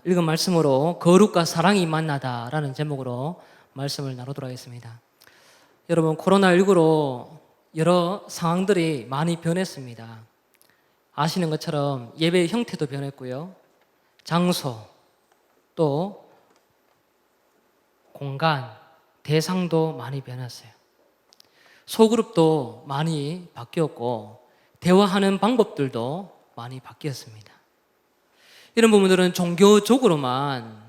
읽은 말씀으로 거룩과 사랑이 만나다라는 제목으로 말씀을 나누도록 하겠습니다. 여러분, 코로나19로 여러 상황들이 많이 변했습니다. 아시는 것처럼 예배의 형태도 변했고요, 장소, 또 공간, 대상도 많이 변했어요. 소그룹도 많이 바뀌었고 대화하는 방법들도 많이 바뀌었습니다. 이런 부분들은 종교적으로만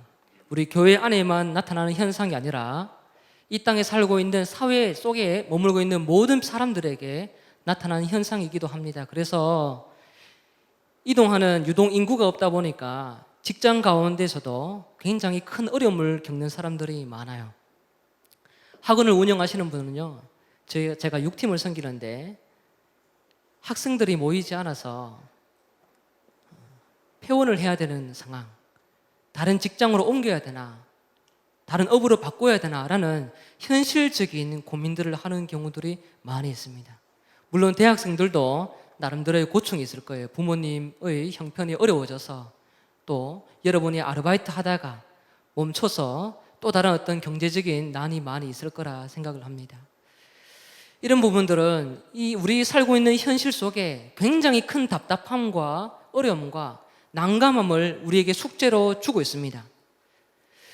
우리 교회 안에만 나타나는 현상이 아니라 이 땅에 살고 있는 사회 속에 머물고 있는 모든 사람들에게 나타나는 현상이기도 합니다. 그래서 이동하는 유동 인구가 없다 보니까 직장 가운데서도 굉장히 큰 어려움을 겪는 사람들이 많아요. 학원을 운영하시는 분은요, 제가 6팀을 섬기는데 학생들이 모이지 않아서 폐원을 해야 되는 상황, 다른 직장으로 옮겨야 되나, 다른 업으로 바꿔야 되나 라는 현실적인 고민들을 하는 경우들이 많이 있습니다. 물론 대학생들도 나름대로의 고충이 있을 거예요. 부모님의 형편이 어려워져서, 또 여러분이 아르바이트 하다가 멈춰서 또 다른 어떤 경제적인 난이 많이 있을 거라 생각을 합니다. 이런 부분들은 우리 살고 있는 현실 속에 굉장히 큰 답답함과 어려움과 난감함을 우리에게 숙제로 주고 있습니다.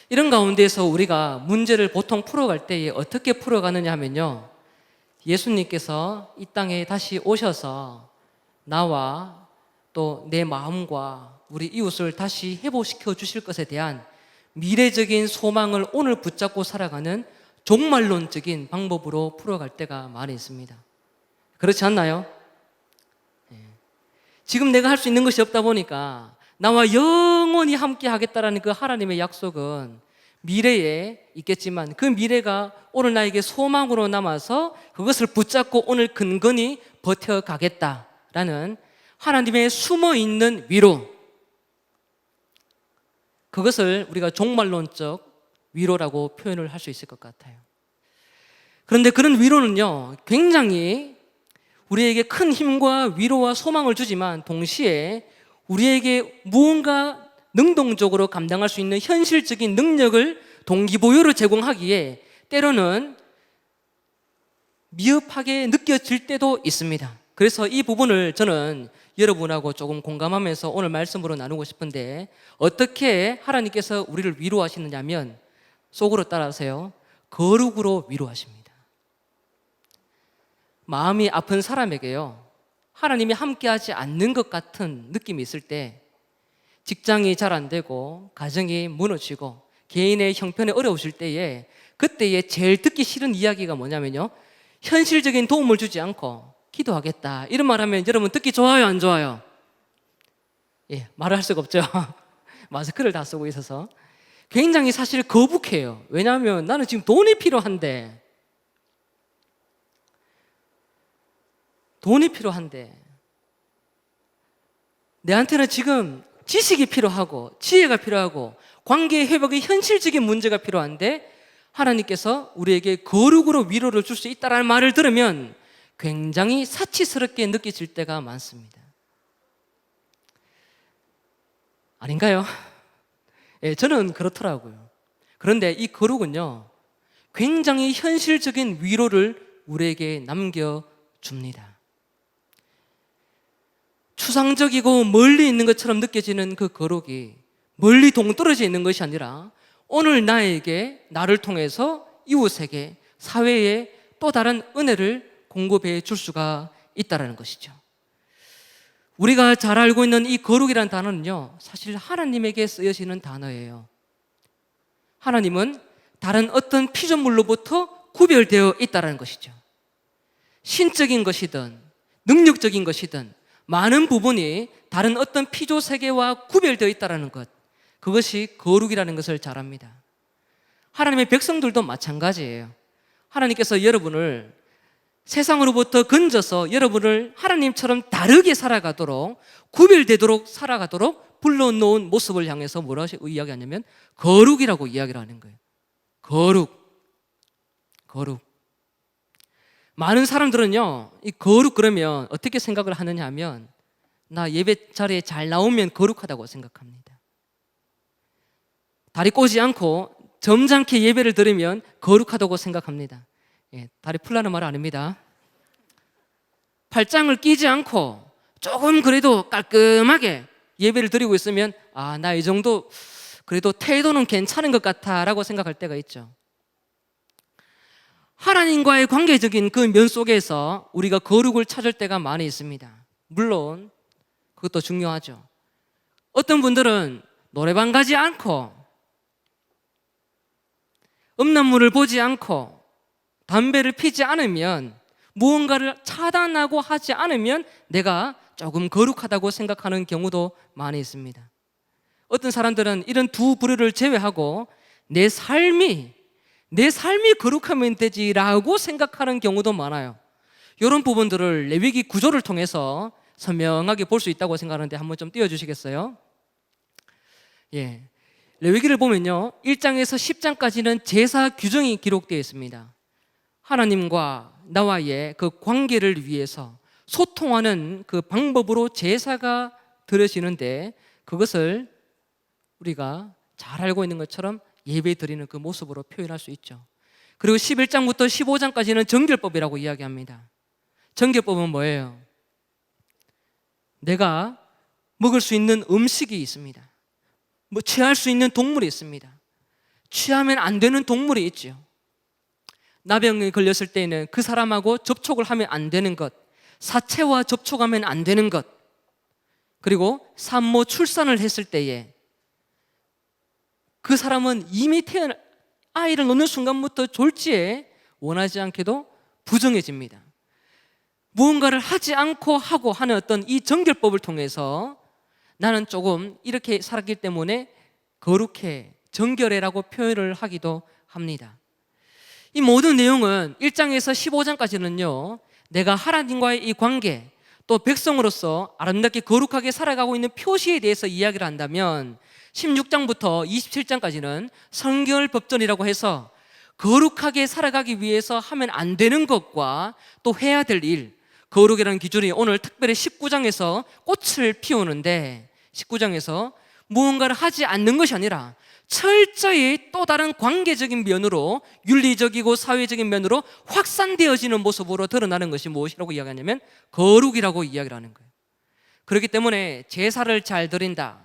이런 가운데서 우리가 문제를 보통 풀어갈 때에 어떻게 풀어가느냐 하면요, 예수님께서 이 땅에 다시 오셔서 나와 또 내 마음과 우리 이웃을 다시 회복시켜 주실 것에 대한 미래적인 소망을 오늘 붙잡고 살아가는 종말론적인 방법으로 풀어갈 때가 많이 있습니다. 그렇지 않나요? 지금 내가 할 수 있는 것이 없다 보니까 나와 영원히 함께 하겠다라는 그 하나님의 약속은 미래에 있겠지만 그 미래가 오늘 나에게 소망으로 남아서 그것을 붙잡고 오늘 근근히 버텨가겠다라는 하나님의 숨어있는 위로, 그것을 우리가 종말론적 위로라고 표현을 할 수 있을 것 같아요. 그런데 그런 위로는요, 굉장히 우리에게 큰 힘과 위로와 소망을 주지만 동시에 우리에게 무언가 능동적으로 감당할 수 있는 현실적인 능력을, 동기부여를 제공하기에 때로는 미흡하게 느껴질 때도 있습니다. 그래서 이 부분을 저는 여러분하고 조금 공감하면서 오늘 말씀으로 나누고 싶은데, 어떻게 하나님께서 우리를 위로하시느냐면 속으로 따라하세요. 거룩으로 위로하십니다. 마음이 아픈 사람에게요, 하나님이 함께하지 않는 것 같은 느낌이 있을 때, 직장이 잘 안 되고 가정이 무너지고 개인의 형편이 어려우실 때에, 그때에 제일 듣기 싫은 이야기가 뭐냐면요, 현실적인 도움을 주지 않고 기도하겠다 이런 말 하면 여러분 듣기 좋아요, 안 좋아요? 말을 할 수가 없죠. 마스크를 다 쓰고 있어서 굉장히 사실 거북해요. 왜냐하면 나는 지금 돈이 필요한데 내한테는 지금 지식이 필요하고 지혜가 필요하고 관계 회복의 현실적인 문제가 필요한데 하나님께서 우리에게 거룩으로 위로를 줄 수 있다는 말을 들으면 굉장히 사치스럽게 느껴질 때가 많습니다. 아닌가요? 저는 그렇더라고요. 그런데 이 거룩은요, 굉장히 현실적인 위로를 우리에게 남겨줍니다. 추상적이고 멀리 있는 것처럼 느껴지는 그 거룩이 멀리 동떨어져 있는 것이 아니라 오늘 나를 통해서 이웃에게, 사회에 또 다른 은혜를 공급해 줄 수가 있다는 것이죠. 우리가 잘 알고 있는 이 거룩이라는 단어는요, 사실 하나님에게 쓰여지는 단어예요. 하나님은 다른 어떤 피조물로부터 구별되어 있다는 것이죠. 신적인 것이든 능력적인 것이든 많은 부분이 다른 어떤 피조 세계와 구별되어 있다는 것, 그것이 거룩이라는 것을 잘 압니다. 하나님의 백성들도 마찬가지예요. 하나님께서 여러분을 세상으로부터 건져서 여러분을 하나님처럼 다르게 살아가도록, 구별되도록 살아가도록 불러놓은 모습을 향해서 뭐라고 이야기하냐면 거룩이라고 이야기를 하는 거예요. 거룩. 많은 사람들은요, 이 거룩 그러면 어떻게 생각을 하느냐 하면 나 예배 자리에 잘 나오면 거룩하다고 생각합니다. 다리 꼬지 않고 점잖게 예배를 드리면 거룩하다고 생각합니다. 다리 풀라는 말 아닙니다. 팔짱을 끼지 않고 조금 그래도 깔끔하게 예배를 드리고 있으면 나 이 정도 그래도 태도는 괜찮은 것 같아 라고 생각할 때가 있죠. 하나님과의 관계적인 그 면 속에서 우리가 거룩을 찾을 때가 많이 있습니다. 물론 그것도 중요하죠. 어떤 분들은 노래방 가지 않고 음란물을 보지 않고 담배를 피지 않으면, 무언가를 차단하고 하지 않으면 내가 조금 거룩하다고 생각하는 경우도 많이 있습니다. 어떤 사람들은 이런 두 부류를 제외하고 내 삶이 거룩하면 되지라고 생각하는 경우도 많아요. 이런 부분들을 레위기 구조를 통해서 선명하게 볼 수 있다고 생각하는데 한번 좀 띄워주시겠어요? 레위기를 보면요, 1장에서 10장까지는 제사 규정이 기록되어 있습니다. 하나님과 나와의 그 관계를 위해서 소통하는 그 방법으로 제사가 드려지는데, 그것을 우리가 잘 알고 있는 것처럼 예배 드리는 그 모습으로 표현할 수 있죠. 그리고 11장부터 15장까지는 정결법이라고 이야기합니다. 정결법은 뭐예요? 내가 먹을 수 있는 음식이 있습니다. 취할 수 있는 동물이 있습니다. 취하면 안 되는 동물이 있죠. 나병에 걸렸을 때에는 그 사람하고 접촉을 하면 안 되는 것, 사체와 접촉하면 안 되는 것, 그리고 산모 출산을 했을 때에 그 사람은 이미 태어난 아이를 놓는 순간부터 졸지에 원하지 않게도 부정해집니다. 무언가를 하지 않고 하고 하는 어떤 이 정결법을 통해서 나는 조금 이렇게 살았기 때문에 거룩해, 정결해라고 표현을 하기도 합니다. 이 모든 내용은 1장에서 15장까지는요, 내가 하나님과의 이 관계, 또 백성으로서 아름답게 거룩하게 살아가고 있는 표시에 대해서 이야기를 한다면, 16장부터 27장까지는 성결법전이라고 해서 거룩하게 살아가기 위해서 하면 안 되는 것과 또 해야 될 일, 거룩이라는 기준이 오늘 특별히 19장에서 꽃을 피우는데, 19장에서 무언가를 하지 않는 것이 아니라 철저히 또 다른 관계적인 면으로, 윤리적이고 사회적인 면으로 확산되어지는 모습으로 드러나는 것이 무엇이라고 이야기하냐면 거룩이라고 이야기를 하는 거예요. 그렇기 때문에 제사를 잘 드린다,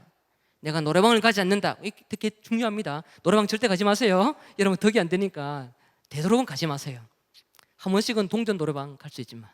내가 노래방을 가지 않는다, 되게 중요합니다. 노래방 절대 가지 마세요. 여러분 덕이 안 되니까 되도록은 가지 마세요. 한 번씩은 동전 노래방 갈 수 있지만,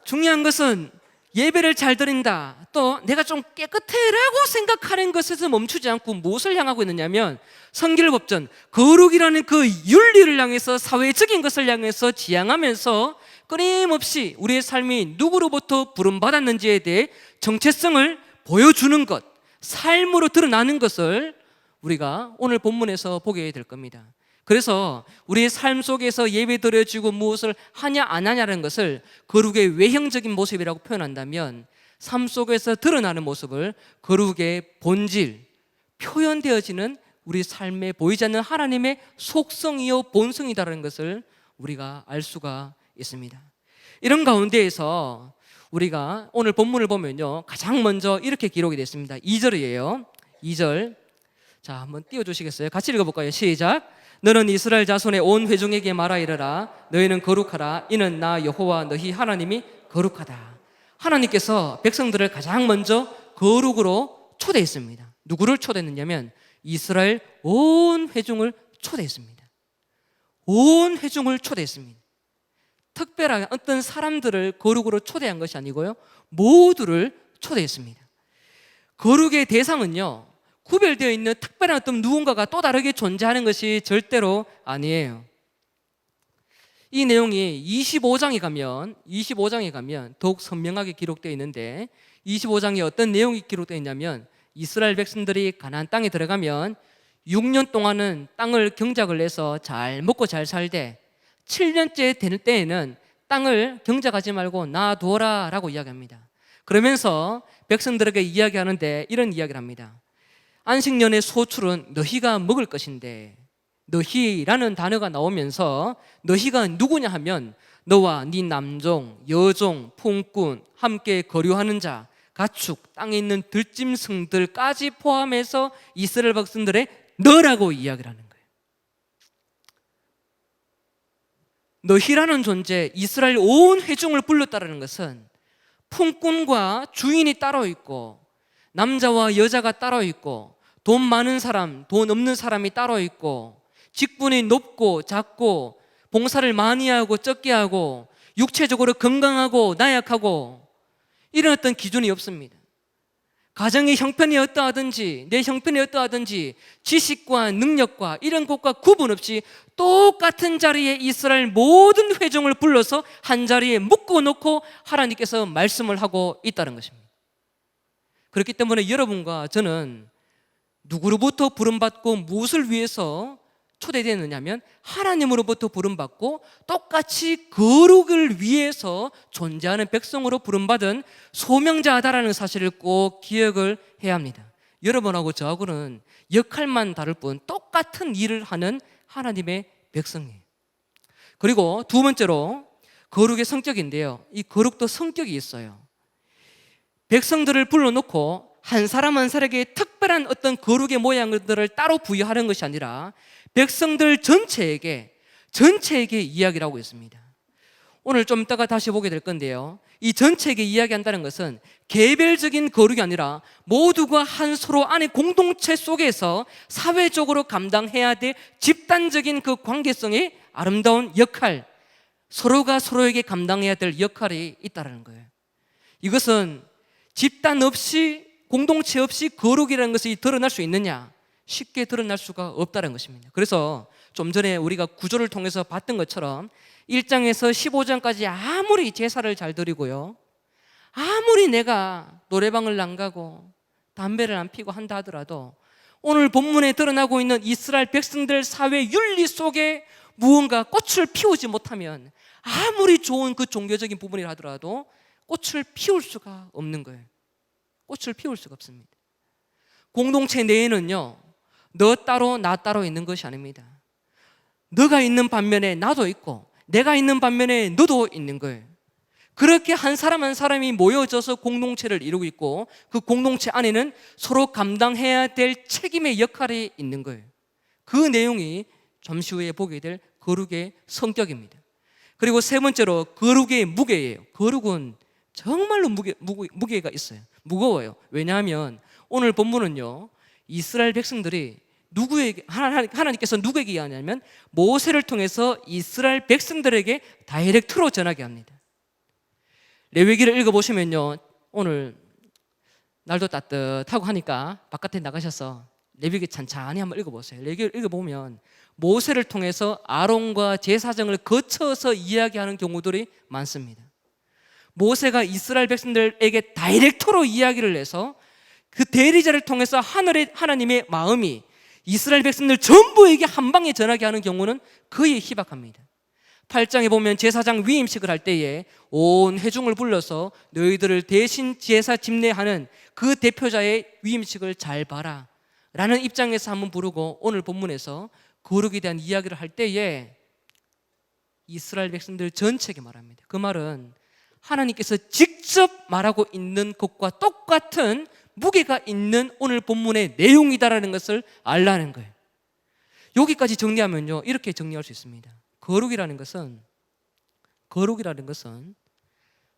중요한 것은 예배를 잘 드린다, 또 내가 좀 깨끗해라고 생각하는 것에서 멈추지 않고 무엇을 향하고 있느냐면 성결법전, 거룩이라는 그 윤리를 향해서, 사회적인 것을 향해서 지향하면서 끊임없이 우리의 삶이 누구로부터 부름받았는지에 대해 정체성을 보여주는 것, 삶으로 드러나는 것을 우리가 오늘 본문에서 보게 될 겁니다. 그래서 우리의 삶 속에서 예배 드려지고 무엇을 하냐 안 하냐는 것을 거룩의 외형적인 모습이라고 표현한다면, 삶 속에서 드러나는 모습을 거룩의 본질, 표현되어지는 우리 삶에 보이지 않는 하나님의 속성이요 본성이다라는 것을 우리가 알 수가 있습니다. 이런 가운데에서 우리가 오늘 본문을 보면요, 가장 먼저 이렇게 기록이 됐습니다. 2절이에요. 2절, 자 한번 띄워주시겠어요? 같이 읽어볼까요? 시작. 너는 이스라엘 자손의 온 회중에게 말하 이르라. 너희는 거룩하라. 이는 나 여호와 너희 하나님이 거룩하다. 하나님께서 백성들을 가장 먼저 거룩으로 초대했습니다. 누구를 초대했느냐면 이스라엘 온 회중을 초대했습니다. 온 회중을 초대했습니다. 특별하게 어떤 사람들을 거룩으로 초대한 것이 아니고요, 모두를 초대했습니다. 거룩의 대상은요, 구별되어 있는 특별한 어떤 누군가가 또 다르게 존재하는 것이 절대로 아니에요. 이 내용이 25장에 가면 더욱 선명하게 기록되어 있는데, 25장에 어떤 내용이 기록되어 있냐면, 이스라엘 백성들이 가나안 땅에 들어가면 6년 동안은 땅을 경작을 해서 잘 먹고 잘 살되 7년째 될 때에는 땅을 경작하지 말고 놔두어라 라고 이야기합니다. 그러면서 백성들에게 이야기하는데 이런 이야기를 합니다. 안식년의 소출은 너희가 먹을 것인데, 너희라는 단어가 나오면서 너희가 누구냐 하면 너와 네 남종, 여종, 품꾼, 함께 거류하는 자, 가축, 땅에 있는 들짐승들까지 포함해서 이스라엘 백성들의 너라고 이야기를 하는 거예요. 너희라는 존재, 이스라엘 온 회중을 불렀다는 것은 품꾼과 주인이 따로 있고 남자와 여자가 따로 있고 돈 많은 사람, 돈 없는 사람이 따로 있고 직분이 높고 작고 봉사를 많이 하고 적게 하고 육체적으로 건강하고 나약하고 이런 어떤 기준이 없습니다. 가정의 형편이 어떠하든지 내 형편이 어떠하든지 지식과 능력과 이런 것과 구분 없이 똑같은 자리에 이스라엘 모든 회중을 불러서 한 자리에 묶어놓고 하나님께서 말씀을 하고 있다는 것입니다. 그렇기 때문에 여러분과 저는 누구로부터 부름받고 무엇을 위해서 초대되느냐면 하나님으로부터 부름받고 똑같이 거룩을 위해서 존재하는 백성으로 부름받은 소명자다라는 사실을 꼭 기억을 해야 합니다. 여러분하고 저하고는 역할만 다를 뿐 똑같은 일을 하는 하나님의 백성이에요. 그리고 두 번째로 거룩의 성격인데요, 이 거룩도 성격이 있어요. 백성들을 불러놓고 한 사람 한 사람에게 특별한 어떤 거룩의 모양들을 따로 부여하는 것이 아니라 백성들 전체에게 이야기를 하고 있습니다. 오늘 좀 이따가 다시 보게 될 건데요, 이 전체에게 이야기한다는 것은 개별적인 거룩이 아니라 모두가 한 서로 안에 공동체 속에서 사회적으로 감당해야 될 집단적인 그 관계성의 아름다운 역할, 서로가 서로에게 감당해야 될 역할이 있다는 거예요. 이것은 집단 없이, 공동체 없이 거룩이라는 것이 드러날 수 있느냐? 쉽게 드러날 수가 없다는 것입니다. 그래서 좀 전에 우리가 구조를 통해서 봤던 것처럼 1장에서 15장까지 아무리 제사를 잘 드리고요, 아무리 내가 노래방을 안 가고 담배를 안 피고 한다 하더라도 오늘 본문에 드러나고 있는 이스라엘 백성들 사회 윤리 속에 무언가 꽃을 피우지 못하면 아무리 좋은 그 종교적인 부분이라 하더라도 꽃을 피울 수가 없는 거예요. 꽃을 피울 수가 없습니다. 공동체 내에는요, 너 따로 나 따로 있는 것이 아닙니다. 너가 있는 반면에 나도 있고 내가 있는 반면에 너도 있는 거예요. 그렇게 한 사람 한 사람이 모여져서 공동체를 이루고 있고 그 공동체 안에는 서로 감당해야 될 책임의 역할이 있는 거예요. 그 내용이 잠시 후에 보게 될 거룩의 성격입니다. 그리고 세 번째로 거룩의 무게예요. 거룩은 정말로 무게가 있어요. 무거워요. 왜냐하면 오늘 본문은요, 이스라엘 백성들이 하나님께서 누구에게 이야기하냐면 모세를 통해서 이스라엘 백성들에게 다이렉트로 전하게 합니다. 레위기를 읽어보시면요, 오늘 날도 따뜻하고 하니까 바깥에 나가셔서 레위기 찬찬히 한번 읽어보세요. 레위기를 읽어보면 모세를 통해서 아론과 제사장을 거쳐서 이야기하는 경우들이 많습니다. 모세가 이스라엘 백성들에게 다이렉트로 이야기를 해서 그 대리자를 통해서 하나님의 마음이 이스라엘 백성들 전부에게 한 방에 전하게 하는 경우는 거의 희박합니다. 8장에 보면 제사장 위임식을 할 때에 온 회중을 불러서 너희들을 대신 제사 집례하는 그 대표자의 위임식을 잘 봐라 라는 입장에서 한번 부르고, 오늘 본문에서 거룩에 대한 이야기를 할 때에 이스라엘 백성들 전체에게 말합니다. 그 말은 하나님께서 직접 말하고 있는 것과 똑같은 무게가 있는 오늘 본문의 내용이다라는 것을 알라는 거예요. 여기까지 정리하면요, 이렇게 정리할 수 있습니다. 거룩이라는 것은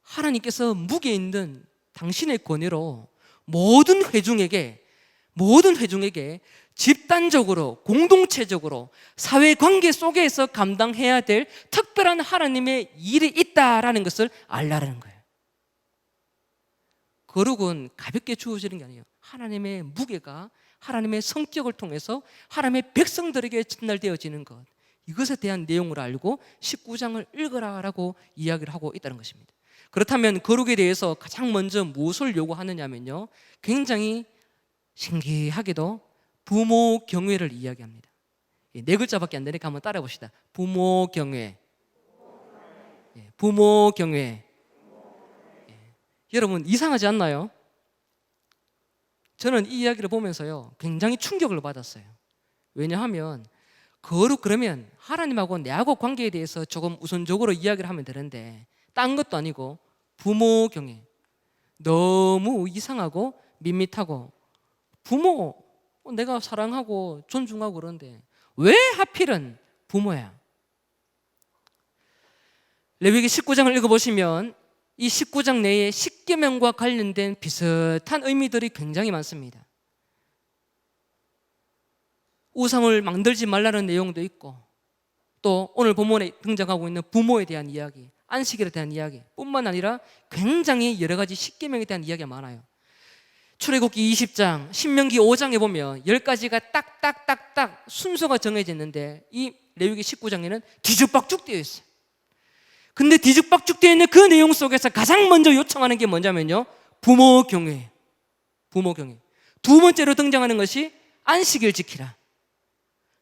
하나님께서 무게 있는 당신의 권위로 모든 회중에게 집단적으로, 공동체적으로 사회관계 속에서 감당해야 될 특별한 하나님의 일이 있다라는 것을 알라는 거예요. 거룩은 가볍게 주어지는 게 아니에요. 하나님의 무게가 하나님의 성격을 통해서 하나님의 백성들에게 전달되어지는 것, 이것에 대한 내용을 알고 19장을 읽으라라고 이야기를 하고 있다는 것입니다. 그렇다면 거룩에 대해서 가장 먼저 무엇을 요구하느냐면요, 굉장히 신기하게도 부모 경외를 이야기합니다. 네 글자밖에 안 되니까 한번 따라해 봅시다. 부모 경외. 부모 경외. 여러분, 이상하지 않나요? 저는 이 이야기를 보면서요, 굉장히 충격을 받았어요. 왜냐하면 거룩 그러면 하나님하고 내하고 관계에 대해서 조금 우선적으로 이야기를 하면 되는데 딴 것도 아니고 부모 경외, 너무 이상하고 밋밋하고 부모 내가 사랑하고 존중하고 그런데 왜 하필은 부모야? 레위기 19장을 읽어보시면 이 19장 내에 십계명과 관련된 비슷한 의미들이 굉장히 많습니다. 우상을 만들지 말라는 내용도 있고 또 오늘 본문에 등장하고 있는 부모에 대한 이야기, 안식일에 대한 이야기 뿐만 아니라 굉장히 여러 가지 십계명에 대한 이야기가 많아요. 출애굽기 20장, 신명기 5장에 보면 10가지가 딱딱딱딱 순서가 정해져 있는데 이 레위기 19장에는 뒤죽박죽 되어 있어요. 근데 뒤죽박죽 되어 있는 그 내용 속에서 가장 먼저 요청하는 게 뭐냐면요, 부모 경외. 부모 경외. 두 번째로 등장하는 것이 안식일 지키라.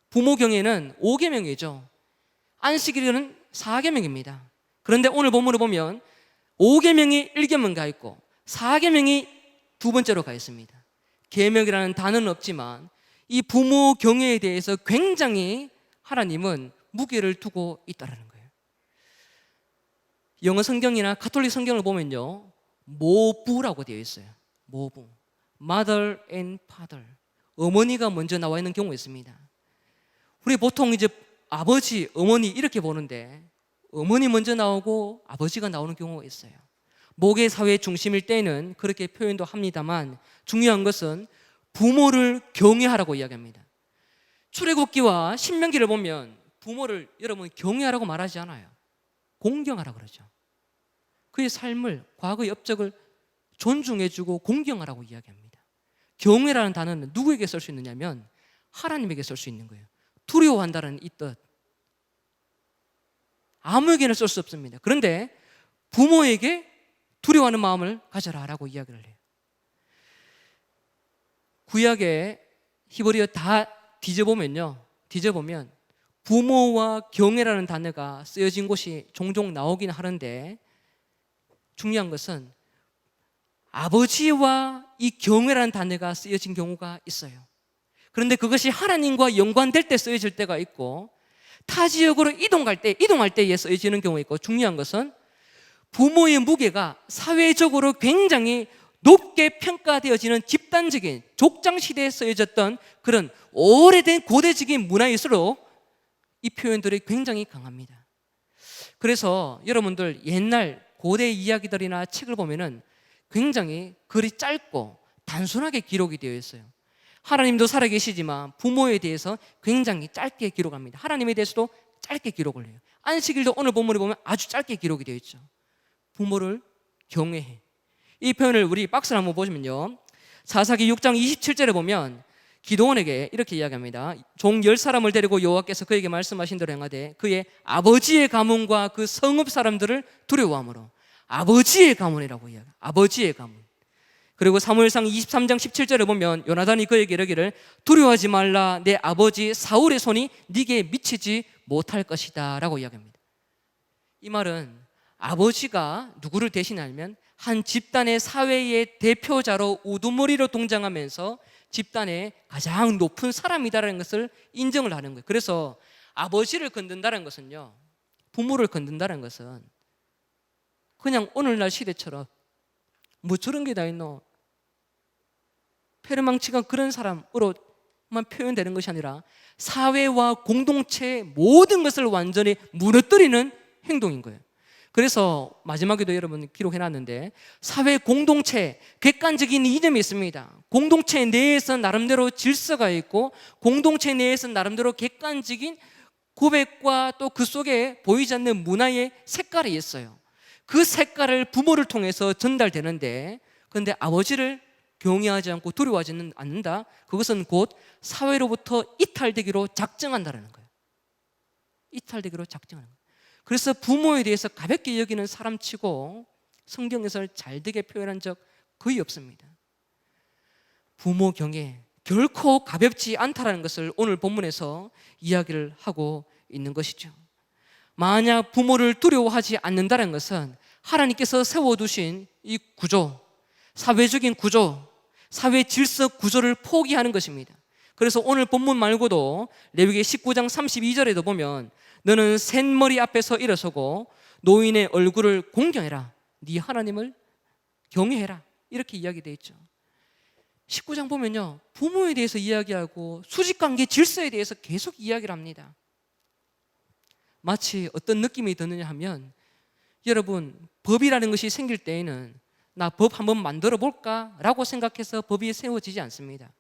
부모 경외는 5계명이죠. 안식일은 4계명입니다. 그런데 오늘 본문을 보면 5계명이 1계명 가 있고 4계명이 두 번째로 가 있습니다. 계명이라는 단어는 없지만 이 부모 경외에 대해서 굉장히 하나님은 무게를 두고 있다는 거예요. 영어 성경이나 가톨릭 성경을 보면요, 모부라고 되어 있어요. 모부, mother and father. 어머니가 먼저 나와 있는 경우가 있습니다. 우리 보통 이제 아버지, 어머니 이렇게 보는데 어머니 먼저 나오고 아버지가 나오는 경우가 있어요. 목의 사회 중심일 때는 그렇게 표현도 합니다만 중요한 것은 부모를 경외하라고 이야기합니다. 출애굽기와 신명기를 보면 부모를 여러분 경외하라고 말하지 않아요. 공경하라고 그러죠. 그의 삶을, 과거의 업적을 존중해주고 공경하라고 이야기합니다. 경외라는 단어는 누구에게 쓸 수 있느냐면 하나님에게 쓸 수 있는 거예요. 두려워한다는 이 뜻. 아무에게는 쓸 수 없습니다. 그런데 부모에게 두려워하는 마음을 가져라라고 이야기를 해요. 구약의 히브리어 다 뒤져보면 부모와 경외라는 단어가 쓰여진 곳이 종종 나오긴 하는데 중요한 것은 아버지와 이 경외라는 단어가 쓰여진 경우가 있어요. 그런데 그것이 하나님과 연관될 때 쓰여질 때가 있고 타 지역으로 이동할 때에 쓰여지는 경우가 있고 중요한 것은 부모의 무게가 사회적으로 굉장히 높게 평가되어지는 집단적인 족장시대에 쓰여졌던 그런 오래된 고대적인 문화일수록 이 표현들이 굉장히 강합니다. 그래서 여러분들 옛날 고대 이야기들이나 책을 보면은 굉장히 글이 짧고 단순하게 기록이 되어 있어요. 하나님도 살아계시지만 부모에 대해서 굉장히 짧게 기록합니다. 하나님에 대해서도 짧게 기록을 해요. 안식일도 오늘 본문에 보면 아주 짧게 기록이 되어 있죠. 부모를 경외해. 이 표현을 우리 박스를 한번 보시면요, 사사기 6장 27절에 보면 기드온에게 이렇게 이야기합니다. 종 10사람을 데리고 여호와께서 그에게 말씀하신 대로 행하되 그의 아버지의 가문과 그 성읍 사람들을 두려워하므로, 아버지의 가문이라고 이야기해요. 아버지의 가문. 그리고 사무엘상 23장 17절에 보면 요나단이 그에게 이르기를 두려워하지 말라, 내 아버지 사울의 손이 네게 미치지 못할 것이다 라고 이야기합니다. 이 말은 아버지가 누구를 대신하면 한 집단의 사회의 대표자로 우두머리로 동장하면서 집단의 가장 높은 사람이다라는 것을 인정을 하는 거예요. 그래서 아버지를 건든다는 것은요, 부모를 건든다는 것은 그냥 오늘날 시대처럼 뭐 저런 게 다 있노, 페르망치가 그런 사람으로만 표현되는 것이 아니라 사회와 공동체의 모든 것을 완전히 무너뜨리는 행동인 거예요. 그래서 마지막에도 여러분 기록해놨는데 사회 공동체 객관적인 이념이 있습니다. 공동체 내에서 나름대로 질서가 있고 공동체 내에서 나름대로 객관적인 고백과 또 그 속에 보이지 않는 문화의 색깔이 있어요. 그 색깔을 부모를 통해서 전달되는데, 그런데 아버지를 경외하지 않고 두려워하지는 않는다. 그것은 곧 사회로부터 이탈되기로 작정한다는 거예요. 이탈되기로 작정하는 거예요. 그래서 부모에 대해서 가볍게 여기는 사람치고 성경에서 잘되게 표현한 적 거의 없습니다. 부모 경외 결코 가볍지 않다라는 것을 오늘 본문에서 이야기를 하고 있는 것이죠. 만약 부모를 두려워하지 않는다는 것은 하나님께서 세워두신 이 구조, 사회적인 구조, 사회 질서 구조를 포기하는 것입니다. 그래서 오늘 본문 말고도 레위기 19장 32절에도 보면 너는 셋머리 앞에서 일어서고 노인의 얼굴을 공경해라, 네 하나님을 경외해라 이렇게 이야기되어 있죠. 19장 보면요, 부모에 대해서 이야기하고 수직관계 질서에 대해서 계속 이야기를 합니다. 마치 어떤 느낌이 드느냐 하면, 여러분, 법이라는 것이 생길 때에는 나 법 한번 만들어 볼까? 라고 생각해서 법이 세워지지 않습니다.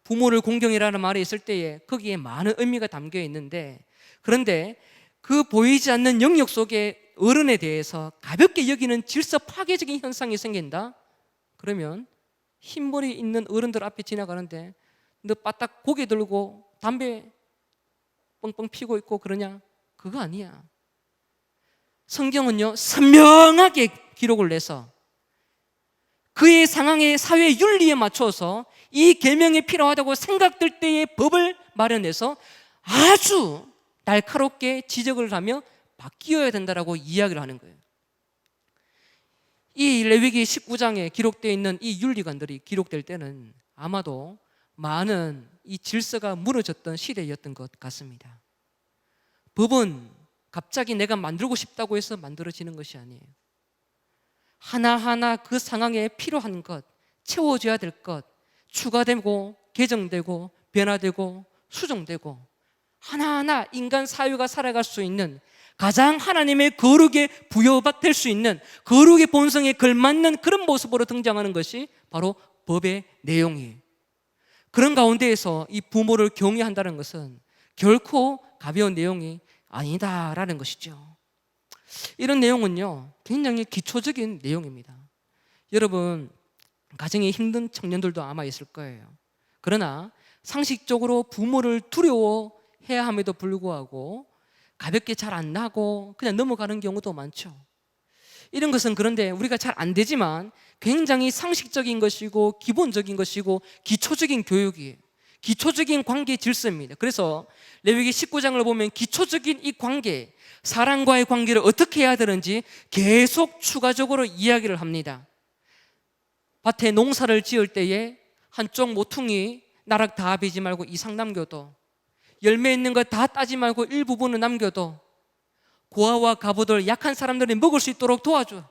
부모를 공경이라는 말이 있을 때에 거기에 많은 의미가 담겨 있는데, 그런데 그 보이지 않는 영역 속에 어른에 대해서 가볍게 여기는 질서 파괴적인 현상이 생긴다? 그러면 흰머리 있는 어른들 앞에 지나가는데 너 바닥 고개 들고 담배 뻥뻥 피고 있고 그러냐? 그거 아니야. 성경은요, 선명하게 기록을 내서 그의 상황의 사회 윤리에 맞춰서 이 계명이 필요하다고 생각될 때의 법을 마련해서 아주 날카롭게 지적을 하며 바뀌어야 된다라고 이야기를 하는 거예요. 이 레위기 19장에 기록되어 있는 이 윤리관들이 기록될 때는 아마도 많은 이 질서가 무너졌던 시대였던 것 같습니다. 법은 갑자기 내가 만들고 싶다고 해서 만들어지는 것이 아니에요. 하나하나 그 상황에 필요한 것, 채워져야 될 것, 추가되고 개정되고 변화되고 수정되고 하나하나 인간 사회가 살아갈 수 있는 가장 하나님의 거룩에 부여될 수 있는 거룩의 본성에 걸맞는 그런 모습으로 등장하는 것이 바로 법의 내용이에요. 그런 가운데에서 이 부모를 경외한다는 것은 결코 가벼운 내용이 아니다라는 것이죠. 이런 내용은요, 굉장히 기초적인 내용입니다. 여러분, 가정이 힘든 청년들도 아마 있을 거예요. 그러나 상식적으로 부모를 두려워해야 함에도 불구하고 가볍게 잘 안 나고 그냥 넘어가는 경우도 많죠. 이런 것은 그런데 우리가 잘 안 되지만 굉장히 상식적인 것이고 기본적인 것이고 기초적인 교육이에요. 기초적인 관계 질서입니다. 그래서 레위기 19장을 보면 기초적인 이 관계, 사람과의 관계를 어떻게 해야 되는지 계속 추가적으로 이야기를 합니다. 밭에 농사를 지을 때에 한쪽 모퉁이 나락 다 베지 말고 이상 남겨도, 열매 있는 거 다 따지 말고 일부분은 남겨도 고아와 가부들, 약한 사람들이 먹을 수 있도록 도와줘.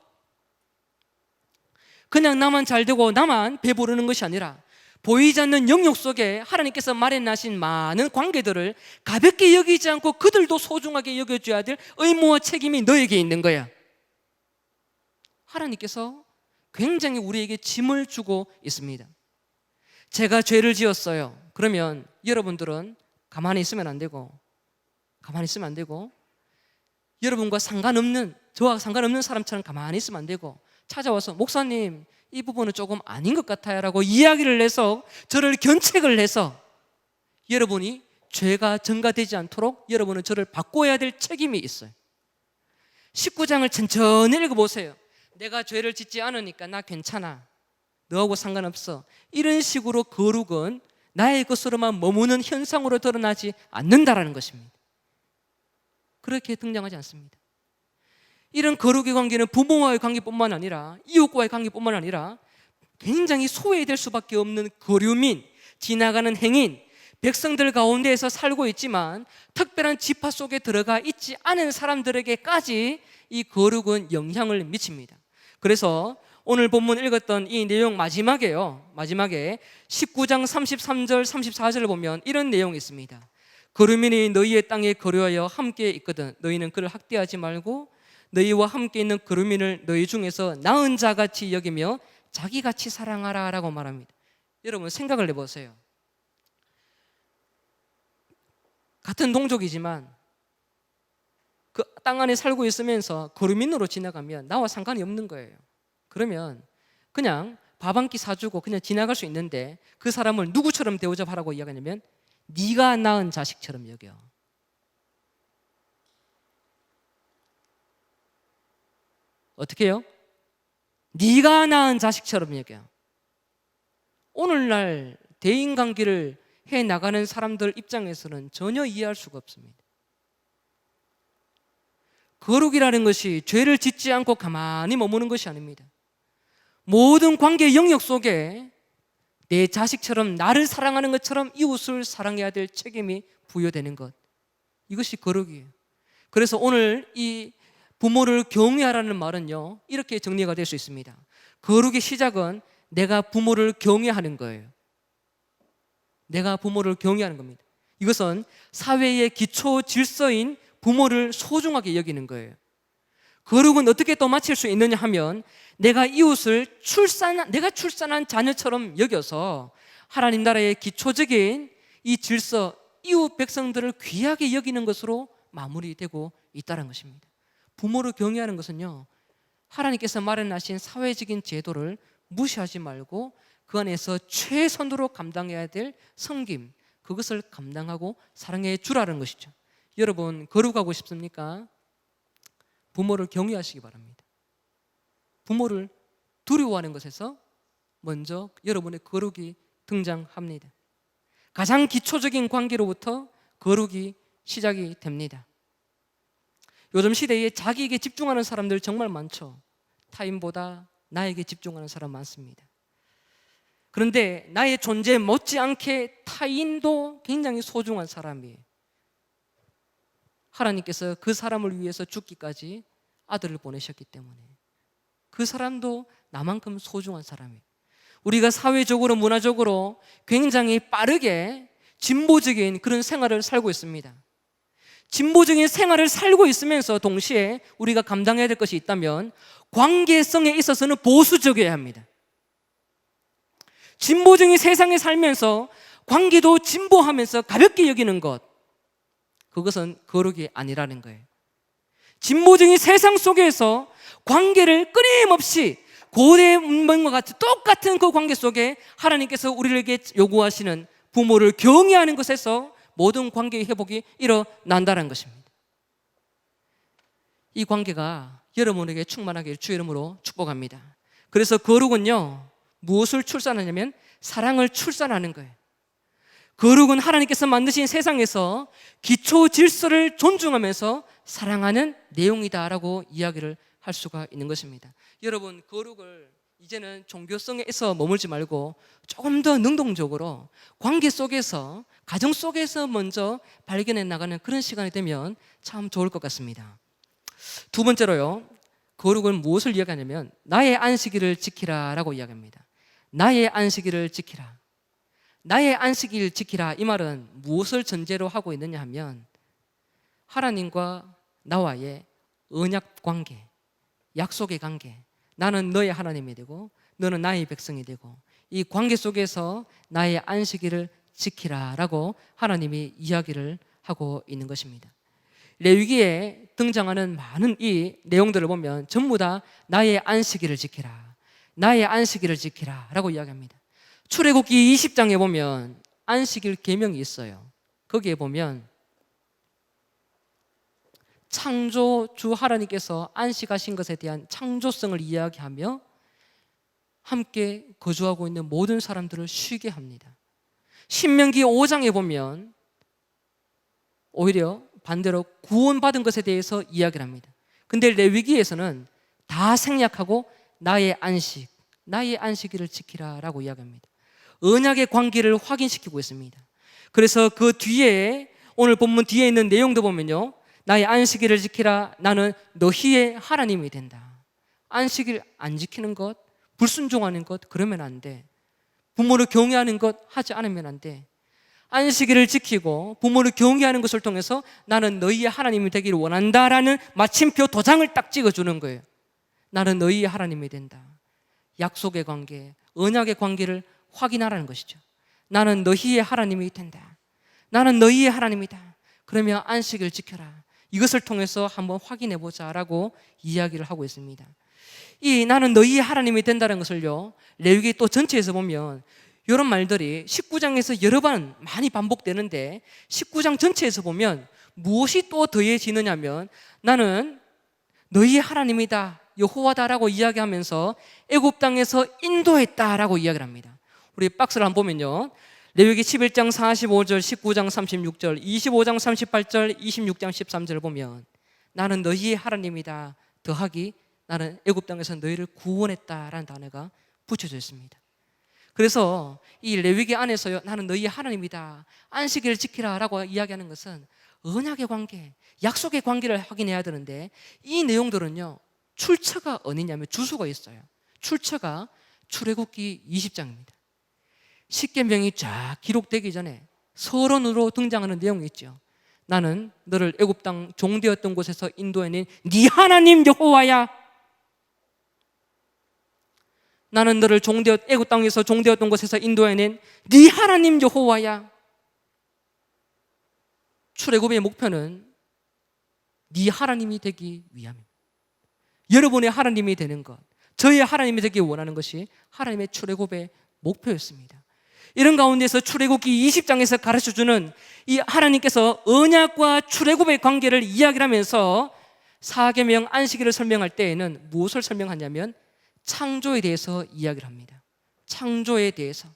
그냥 나만 잘 되고 나만 배부르는 것이 아니라 보이지 않는 영역 속에 하나님께서 마련하신 많은 관계들을 가볍게 여기지 않고 그들도 소중하게 여겨줘야 될 의무와 책임이 너에게 있는 거야. 하나님께서 굉장히 우리에게 짐을 주고 있습니다. 제가 죄를 지었어요. 그러면 여러분들은 가만히 있으면 안 되고, 여러분과 상관없는, 저와 상관없는 사람처럼 가만히 있으면 안 되고, 찾아와서 목사님 이 부분은 조금 아닌 것 같아요 라고 이야기를 해서 저를 견책을 해서 여러분이 죄가 전가되지 않도록 여러분은 저를 바꿔야 될 책임이 있어요. 19장을 천천히 읽어보세요. 내가 죄를 짓지 않으니까 나 괜찮아, 너하고 상관없어, 이런 식으로 거룩은 나의 것으로만 머무는 현상으로 드러나지 않는다라는 것입니다. 그렇게 등장하지 않습니다. 이런 거룩의 관계는 부모와의 관계뿐만 아니라 이웃과의 관계뿐만 아니라 굉장히 소외될 수밖에 없는 거류민, 지나가는 행인, 백성들 가운데에서 살고 있지만 특별한 지파 속에 들어가 있지 않은 사람들에게까지 이 거룩은 영향을 미칩니다. 그래서 오늘 본문 읽었던 이 내용 마지막에 19장 33절 34절을 보면 이런 내용이 있습니다. 거류민이 너희의 땅에 거류하여 함께 있거든 너희는 그를 학대하지 말고 너희와 함께 있는 거류민을 너희 중에서 나은 자같이 여기며 자기같이 사랑하라 라고 말합니다. 여러분 생각을 해보세요. 같은 동족이지만 그 땅 안에 살고 있으면서 거류민으로 지나가면 나와 상관이 없는 거예요. 그러면 그냥 밥 한 끼 사주고 그냥 지나갈 수 있는데 그 사람을 누구처럼 대우하라고 이야기하냐면 네가 낳은 자식처럼 여겨. 어떻게 해요? 네가 낳은 자식처럼 여겨. 오늘날 대인관계를 해나가는 사람들 입장에서는 전혀 이해할 수가 없습니다. 거룩이라는 것이 죄를 짓지 않고 가만히 머무는 것이 아닙니다. 모든 관계 영역 속에 내 자식처럼 나를 사랑하는 것처럼 이웃을 사랑해야 될 책임이 부여되는 것, 이것이 거룩이에요. 그래서 오늘 이 부모를 경외하라는 말은요 이렇게 정리가 될 수 있습니다. 거룩의 시작은 내가 부모를 경외하는 거예요. 내가 부모를 경외하는 겁니다. 이것은 사회의 기초 질서인 부모를 소중하게 여기는 거예요. 거룩은 어떻게 또 마칠 수 있느냐 하면 내가 이웃을 내가 출산한 자녀처럼 여겨서 하나님 나라의 기초적인 이 질서, 이웃 백성들을 귀하게 여기는 것으로 마무리되고 있다는 것입니다. 부모를 경외하는 것은요, 하나님께서 마련하신 사회적인 제도를 무시하지 말고 그 안에서 최선으로 감당해야 될 섬김, 그것을 감당하고 사랑해 주라는 것이죠. 여러분, 거룩하고 싶습니까? 부모를 경외하시기 바랍니다. 부모를 두려워하는 것에서 먼저 여러분의 거룩이 등장합니다. 가장 기초적인 관계로부터 거룩이 시작이 됩니다. 요즘 시대에 자기에게 집중하는 사람들 정말 많죠. 타인보다 나에게 집중하는 사람 많습니다. 그런데 나의 존재 못지않게 타인도 굉장히 소중한 사람이에요. 하나님께서 그 사람을 위해서 죽기까지 아들을 보내셨기 때문에 그 사람도 나만큼 소중한 사람이에요. 우리가 사회적으로 문화적으로 굉장히 빠르게 진보적인 그런 생활을 살고 있습니다. 진보적인 생활을 살고 있으면서 동시에 우리가 감당해야 될 것이 있다면 관계성에 있어서는 보수적이어야 합니다. 진보적인 세상에 살면서 관계도 진보하면서 가볍게 여기는 것, 그것은 거룩이 아니라는 거예요. 진보적인 세상 속에서 관계를 끊임없이 고대 문명과 같은 똑같은 그 관계 속에 하나님께서 우리에게 요구하시는 부모를 경외하는 것에서 모든 관계의 회복이 일어난다는 것입니다. 이 관계가 여러분에게 충만하길 주의 이름으로 축복합니다. 그래서 거룩은요, 무엇을 출산하냐면 사랑을 출산하는 거예요. 거룩은 하나님께서 만드신 세상에서 기초 질서를 존중하면서 사랑하는 내용이다라고 이야기를 할 수가 있는 것입니다. 여러분, 거룩을 이제는 종교성에서 머물지 말고 조금 더 능동적으로 관계 속에서, 가정 속에서 먼저 발견해 나가는 그런 시간이 되면 참 좋을 것 같습니다. 두 번째로요, 거룩은 무엇을 이야기하냐면 나의 안식일을 지키라라고 이야기합니다. 나의 안식일을 지키라. 나의 안식일 지키라, 이 말은 무엇을 전제로 하고 있느냐 하면 하나님과 나와의 언약 관계, 약속의 관계, 나는 너의 하나님이 되고 너는 나의 백성이 되고 이 관계 속에서 나의 안식일을 지키라라고 하나님이 이야기를 하고 있는 것입니다. 레위기에 등장하는 많은 이 내용들을 보면 전부 다 나의 안식일을 지키라, 나의 안식일을 지키라 라고 이야기합니다. 출애굽기 20장에 보면 안식일 계명이 있어요. 거기에 보면 창조주 하나님께서 안식하신 것에 대한 창조성을 이야기하며 함께 거주하고 있는 모든 사람들을 쉬게 합니다. 신명기 5장에 보면 오히려 반대로 구원받은 것에 대해서 이야기를 합니다. 근데 레위기에서는 다 생략하고 나의 안식, 나의 안식일을 지키라라고 이야기합니다. 언약의 관계를 확인시키고 있습니다. 그래서 그 뒤에, 오늘 본문 뒤에 있는 내용도 보면요, 나의 안식일을 지키라, 나는 너희의 하나님이 된다. 안식일 안 지키는 것, 불순종하는 것, 그러면 안 돼. 부모를 경외하는 것 하지 않으면 안 돼. 안식일을 지키고 부모를 경외하는 것을 통해서 나는 너희의 하나님이 되기를 원한다라는 마침표 도장을 딱 찍어주는 거예요. 나는 너희의 하나님이 된다. 약속의 관계, 언약의 관계를 확인하라는 것이죠. 나는 너희의 하나님이 된다. 나는 너희의 하나님이다. 그러면 안식을 지켜라. 이것을 통해서 한번 확인해 보자라고 이야기를 하고 있습니다. 이 나는 너희의 하나님이 된다는 것을요, 레위기 또 전체에서 보면 이런 말들이 19장에서 여러 번 많이 반복되는데 19장 전체에서 보면 무엇이 또 더해지느냐면 나는 너희의 하나님이다, 여호와다라고 이야기하면서 애굽 땅에서 인도했다라고 이야기를 합니다. 우리 박스를 한번 보면요, 레위기 11장 45절, 19장 36절, 25장 38절, 26장 13절을 보면 나는 너희의 하나님이다 더하기 나는 애굽 땅에서 너희를 구원했다라는 단어가 붙여져 있습니다. 그래서 이 레위기 안에서요, 나는 너희의 하나님이다, 안식일을 지키라라고 이야기하는 것은 언약의 관계, 약속의 관계를 확인해야 되는데 이 내용들은요, 출처가 어디냐면 주소가 있어요. 출처가 출애굽기 20장입니다. 십계명이 쫙 기록되기 전에 서론으로 등장하는 내용이 있죠. 나는 너를 애굽 땅 종되었던 곳에서 인도해낸 네 하나님 여호와야. 나는 너를 애굽 땅에서 종되었던 곳에서 인도해낸 네 하나님 여호와야. 출애굽의 목표는 네 하나님이 되기 위함입니다. 여러분의 하나님이 되는 것, 저의 하나님이 되기 원하는 것이 하나님의 출애굽의 목표였습니다. 이런 가운데서 출애굽기 20장에서 가르쳐주는 이 하나님께서 언약과 출애굽의 관계를 이야기를 하면서 사계명 안식일을 설명할 때에는 무엇을 설명하냐면 창조에 대해서 이야기를 합니다. 창조에 대해서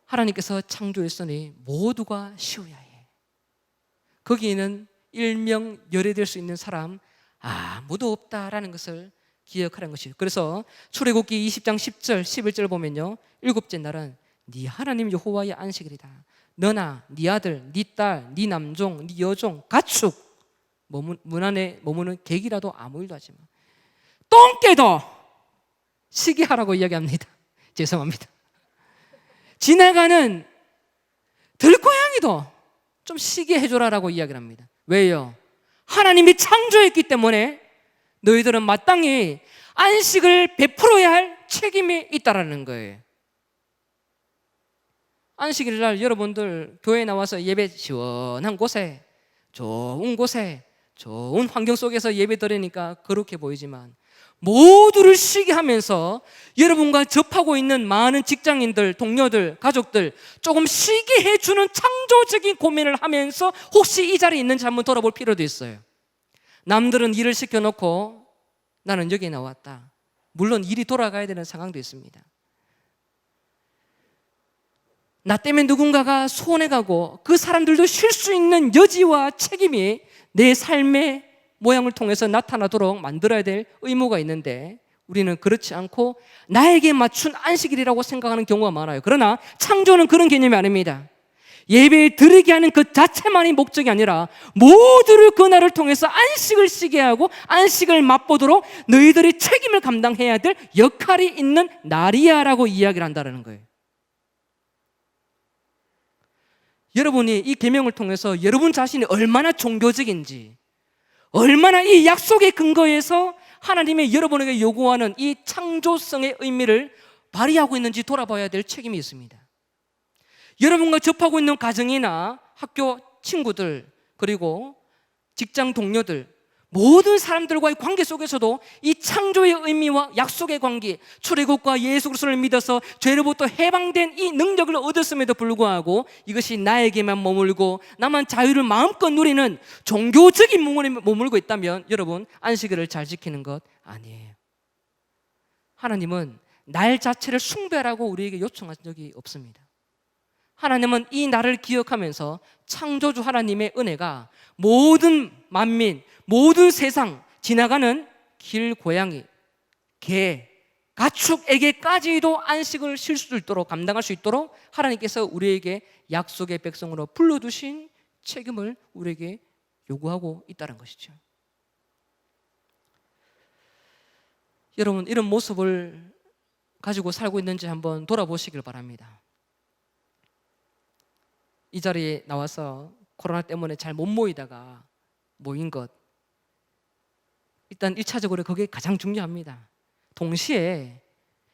하나님께서 창조했으니 모두가 쉬어야 해. 거기에는 일명 열애될 수 있는 사람 아무도 없다라는 것을 기억하는 것이에요. 그래서 출애굽기 20장 10절 11절 보면요, 일곱째 날은 네 하나님 여호와의 안식일이다. 너나 네 아들, 네 딸, 네 남종, 네 여종, 가축 문 안에 머무는 객이라도 아무 일도 하지 마. 똥개도 시기하라고 이야기합니다. 죄송합니다. 지나가는 들고양이도 좀 쉬게 해줘라라고 이야기를 합니다. 왜요? 하나님이 창조했기 때문에 너희들은 마땅히 안식을 베풀어야 할 책임이 있다라는 거예요. 안식일 날 여러분들 교회에 나와서 예배 시원한 곳에, 좋은 곳에, 좋은 환경 속에서 예배 드리니까 그렇게 보이지만 모두를 쉬게 하면서 여러분과 접하고 있는 많은 직장인들, 동료들, 가족들 조금 쉬게 해주는 창조적인 고민을 하면서 혹시 이 자리에 있는지 한번 돌아볼 필요도 있어요. 남들은 일을 시켜놓고 나는 여기에 나왔다. 물론 일이 돌아가야 되는 상황도 있습니다. 나 때문에 누군가가 손해가고 그 사람들도 쉴 수 있는 여지와 책임이 내 삶의 모양을 통해서 나타나도록 만들어야 될 의무가 있는데 우리는 그렇지 않고 나에게 맞춘 안식일이라고 생각하는 경우가 많아요. 그러나 창조는 그런 개념이 아닙니다. 예배 드리게 하는 그 자체만이 목적이 아니라 모두를 그날을 통해서 안식을 쉬게 하고 안식을 맛보도록 너희들이 책임을 감당해야 될 역할이 있는 날이야라고 이야기를 한다는 거예요. 여러분이 이 계명을 통해서 여러분 자신이 얼마나 종교적인지, 얼마나 이 약속의 근거에서 하나님의 여러분에게 요구하는 이 창조성의 의미를 발휘하고 있는지 돌아봐야 될 책임이 있습니다. 여러분과 접하고 있는 가정이나 학교 친구들, 그리고 직장 동료들, 모든 사람들과의 관계 속에서도 이 창조의 의미와 약속의 관계, 출애굽과 예수 그리스도를 믿어서 죄로부터 해방된 이 능력을 얻었음에도 불구하고 이것이 나에게만 머물고 나만 자유를 마음껏 누리는 종교적인 문물에 머물고 있다면 여러분 안식일을 잘 지키는 것 아니에요. 하나님은 날 자체를 숭배하라고 우리에게 요청한 적이 없습니다. 하나님은 이 날을 기억하면서 창조주 하나님의 은혜가 모든 만민, 모든 세상 지나가는 길, 고양이, 개, 가축에게까지도 안식을 쉴 수 있도록 감당할 수 있도록 하나님께서 우리에게 약속의 백성으로 불러두신 책임을 우리에게 요구하고 있다는 것이죠. 여러분 이런 모습을 가지고 살고 있는지 한번 돌아보시길 바랍니다. 이 자리에 나와서 코로나 때문에 잘 못 모이다가 모인 것, 일단 1차적으로 그게 가장 중요합니다. 동시에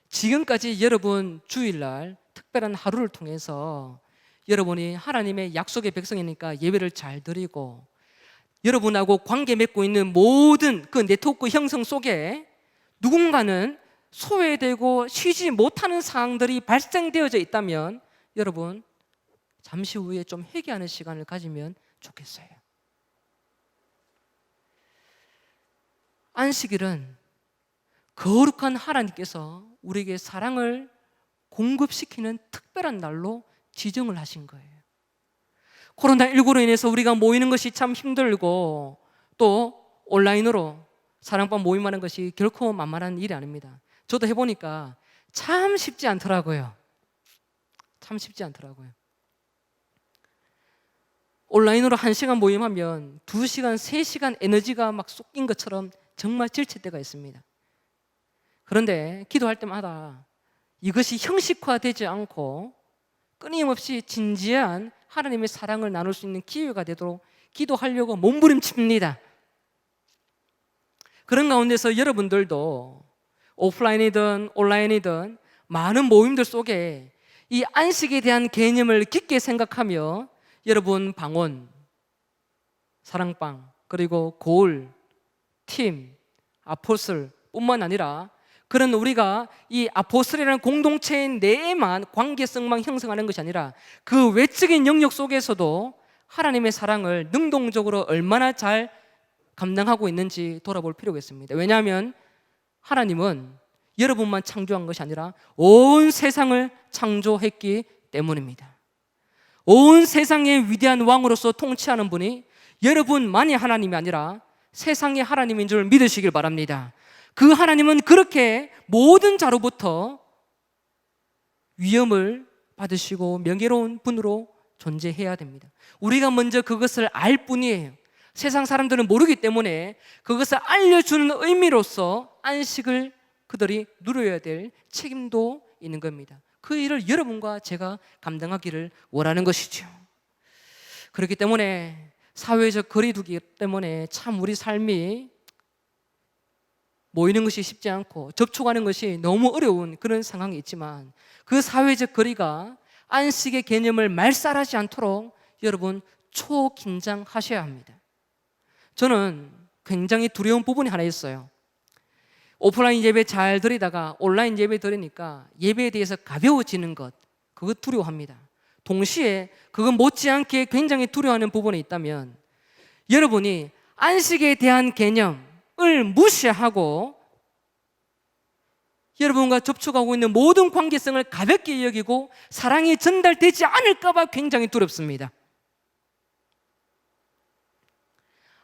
지금까지 여러분 주일날 특별한 하루를 통해서 여러분이 하나님의 약속의 백성이니까 예배를 잘 드리고 여러분하고 관계 맺고 있는 모든 그 네트워크 형성 속에 누군가는 소외되고 쉬지 못하는 상황들이 발생되어져 있다면 여러분 잠시 후에 좀 회개하는 시간을 가지면 좋겠어요. 안식일은 거룩한 하나님께서 우리에게 사랑을 공급시키는 특별한 날로 지정을 하신 거예요. 코로나19로 인해서 우리가 모이는 것이 참 힘들고 또 온라인으로 사랑방 모임하는 것이 결코 만만한 일이 아닙니다. 저도 해보니까 참 쉽지 않더라고요. 참 쉽지 않더라고요. 온라인으로 1시간 모임하면 2시간, 3시간 에너지가 막 쏟긴 것처럼 정말 지칠 때가 있습니다. 그런데 기도할 때마다 이것이 형식화되지 않고 끊임없이 진지한 하나님의 사랑을 나눌 수 있는 기회가 되도록 기도하려고 몸부림칩니다. 그런 가운데서 여러분들도 오프라인이든 온라인이든 많은 모임들 속에 이 안식에 대한 개념을 깊게 생각하며 여러분 방언, 사랑방, 그리고 고을, 팀, 아포슬 뿐만 아니라 그런 우리가 이 아포슬이라는 공동체 내에만 관계성만 형성하는 것이 아니라 그 외적인 영역 속에서도 하나님의 사랑을 능동적으로 얼마나 잘 감당하고 있는지 돌아볼 필요가 있습니다. 왜냐하면 하나님은 여러분만 창조한 것이 아니라 온 세상을 창조했기 때문입니다. 온 세상의 위대한 왕으로서 통치하는 분이 여러분만이 하나님이 아니라 세상의 하나님인 줄 믿으시길 바랍니다. 그 하나님은 그렇게 모든 자로부터 위엄을 받으시고 명예로운 분으로 존재해야 됩니다. 우리가 먼저 그것을 알 뿐이에요. 세상 사람들은 모르기 때문에 그것을 알려주는 의미로서 안식을 그들이 누려야 될 책임도 있는 겁니다. 그 일을 여러분과 제가 감당하기를 원하는 것이죠. 그렇기 때문에 사회적 거리두기 때문에 참 우리 삶이 모이는 것이 쉽지 않고 접촉하는 것이 너무 어려운 그런 상황이 있지만 그 사회적 거리가 안식의 개념을 말살하지 않도록 여러분 초긴장하셔야 합니다. 저는 굉장히 두려운 부분이 하나 있어요. 오프라인 예배 잘 드리다가 온라인 예배 드리니까 예배에 대해서 가벼워지는 것, 그거 두려워합니다. 동시에 그거 못지않게 굉장히 두려워하는 부분이 있다면 여러분이 안식에 대한 개념을 무시하고 여러분과 접촉하고 있는 모든 관계성을 가볍게 여기고 사랑이 전달되지 않을까 봐 굉장히 두렵습니다.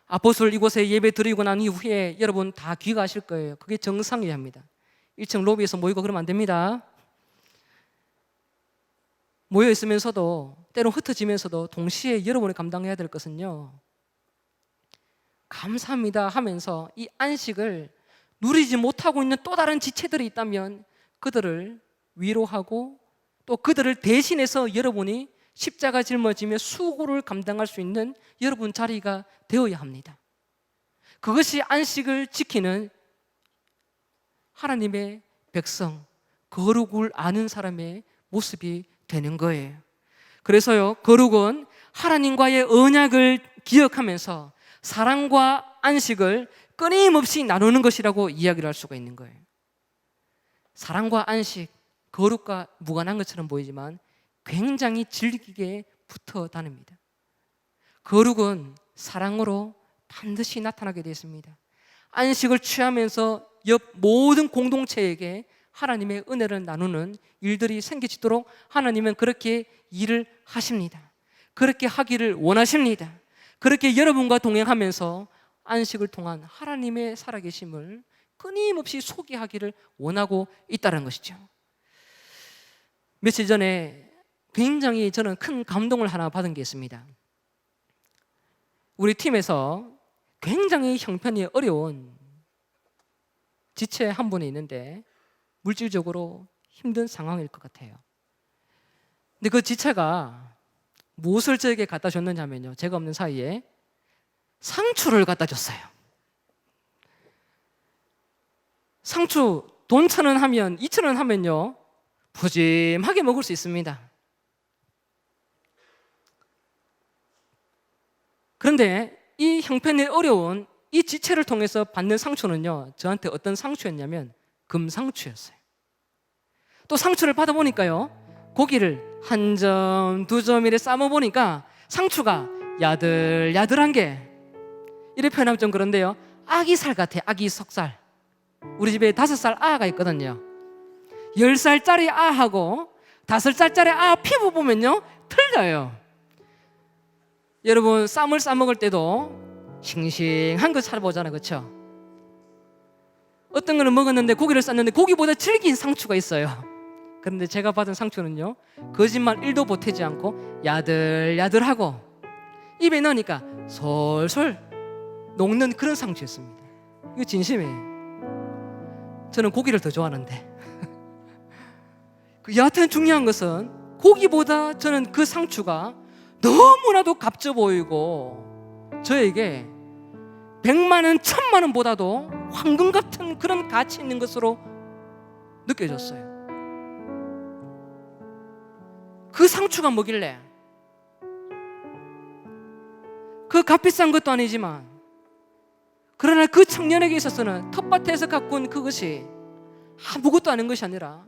아포스톨 이곳에 예배 드리고 난 이후에 여러분 다 귀가하실 거예요. 그게 정상이어야 합니다. 1층 로비에서 모이고 그러면 안 됩니다. 모여 있으면서도 때로 흩어지면서도 동시에 여러분이 감당해야 될 것은요, 감사합니다 하면서 이 안식을 누리지 못하고 있는 또 다른 지체들이 있다면 그들을 위로하고 또 그들을 대신해서 여러분이 십자가 짊어지며 수고를 감당할 수 있는 여러분 자리가 되어야 합니다. 그것이 안식을 지키는 하나님의 백성, 거룩을 아는 사람의 모습이 되는 거예요. 그래서요, 거룩은 하나님과의 언약을 기억하면서 사랑과 안식을 끊임없이 나누는 것이라고 이야기를 할 수가 있는 거예요. 사랑과 안식, 거룩과 무관한 것처럼 보이지만 굉장히 질기게 붙어 다닙니다. 거룩은 사랑으로 반드시 나타나게 되어 있습니다. 안식을 취하면서 옆 모든 공동체에게 하나님의 은혜를 나누는 일들이 생기도록 하나님은 그렇게 일을 하십니다. 그렇게 하기를 원하십니다. 그렇게 여러분과 동행하면서 안식을 통한 하나님의 살아계심을 끊임없이 소개하기를 원하고 있다는 것이죠. 며칠 전에 굉장히 저는 큰 감동을 하나 받은 게 있습니다. 우리 팀에서 굉장히 형편이 어려운 지체 한 분이 있는데 물질적으로 힘든 상황일 것 같아요. 근데 그 지체가 무엇을 저에게 갖다 줬느냐면요, 제가 없는 사이에 상추를 갖다 줬어요. 상추 돈 1,000원 하면 2,000원 하면요 푸짐하게 먹을 수 있습니다. 그런데 이 형편이 어려운 이 지체를 통해서 받는 상추는요, 저한테 어떤 상추였냐면 금상추였어요. 또 상추를 받아보니까요, 고기를 한 점, 2점 이렇게 삶아보니까 상추가 야들야들한 게, 이렇게 표현하면 좀 그런데요, 아기살 같아요. 아기 석살. 우리 집에 5살 아가 있거든요. 10살짜리 아하고 5살짜리 아 피부 보면요 틀려요. 여러분 쌈을 싸먹을 때도 싱싱한 거 찾아보잖아요, 그렇죠? 어떤 거는 먹었는데 고기를 쌌는데 고기보다 질긴 상추가 있어요. 그런데 제가 받은 상추는요, 거짓말 1도 보태지 않고 야들야들하고 입에 넣으니까 솔솔 녹는 그런 상추였습니다. 이거 진심이에요. 저는 고기를 더 좋아하는데 여하튼 중요한 것은 고기보다 저는 그 상추가 너무나도 값져 보이고 저에게 100만 원, 1000만 원보다도 황금 같은 그런 가치 있는 것으로 느껴졌어요. 그 상추가 뭐길래? 그 값비싼 것도 아니지만 그러나 그 청년에게 있어서는 텃밭에서 가꾼 그것이 아무것도 아닌 것이 아니라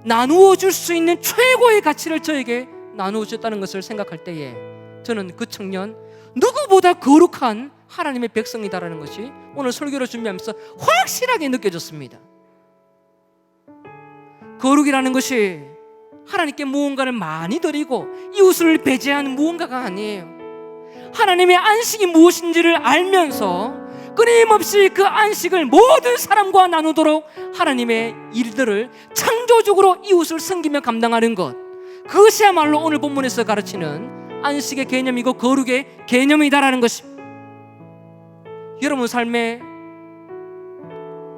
나누어 줄 수 있는 최고의 가치를 저에게 나누어 줬다는 것을 생각할 때에 저는 그 청년 누구보다 거룩한 하나님의 백성이다라는 것이 오늘 설교를 준비하면서 확실하게 느껴졌습니다. 거룩이라는 것이 하나님께 무언가를 많이 드리고 이웃을 배제하는 무언가가 아니에요. 하나님의 안식이 무엇인지를 알면서 끊임없이 그 안식을 모든 사람과 나누도록 하나님의 일들을 창조적으로 이웃을 섬기며 감당하는 것, 그것이야말로 오늘 본문에서 가르치는 안식의 개념이고 거룩의 개념이다라는 것입니다. 여러분 삶에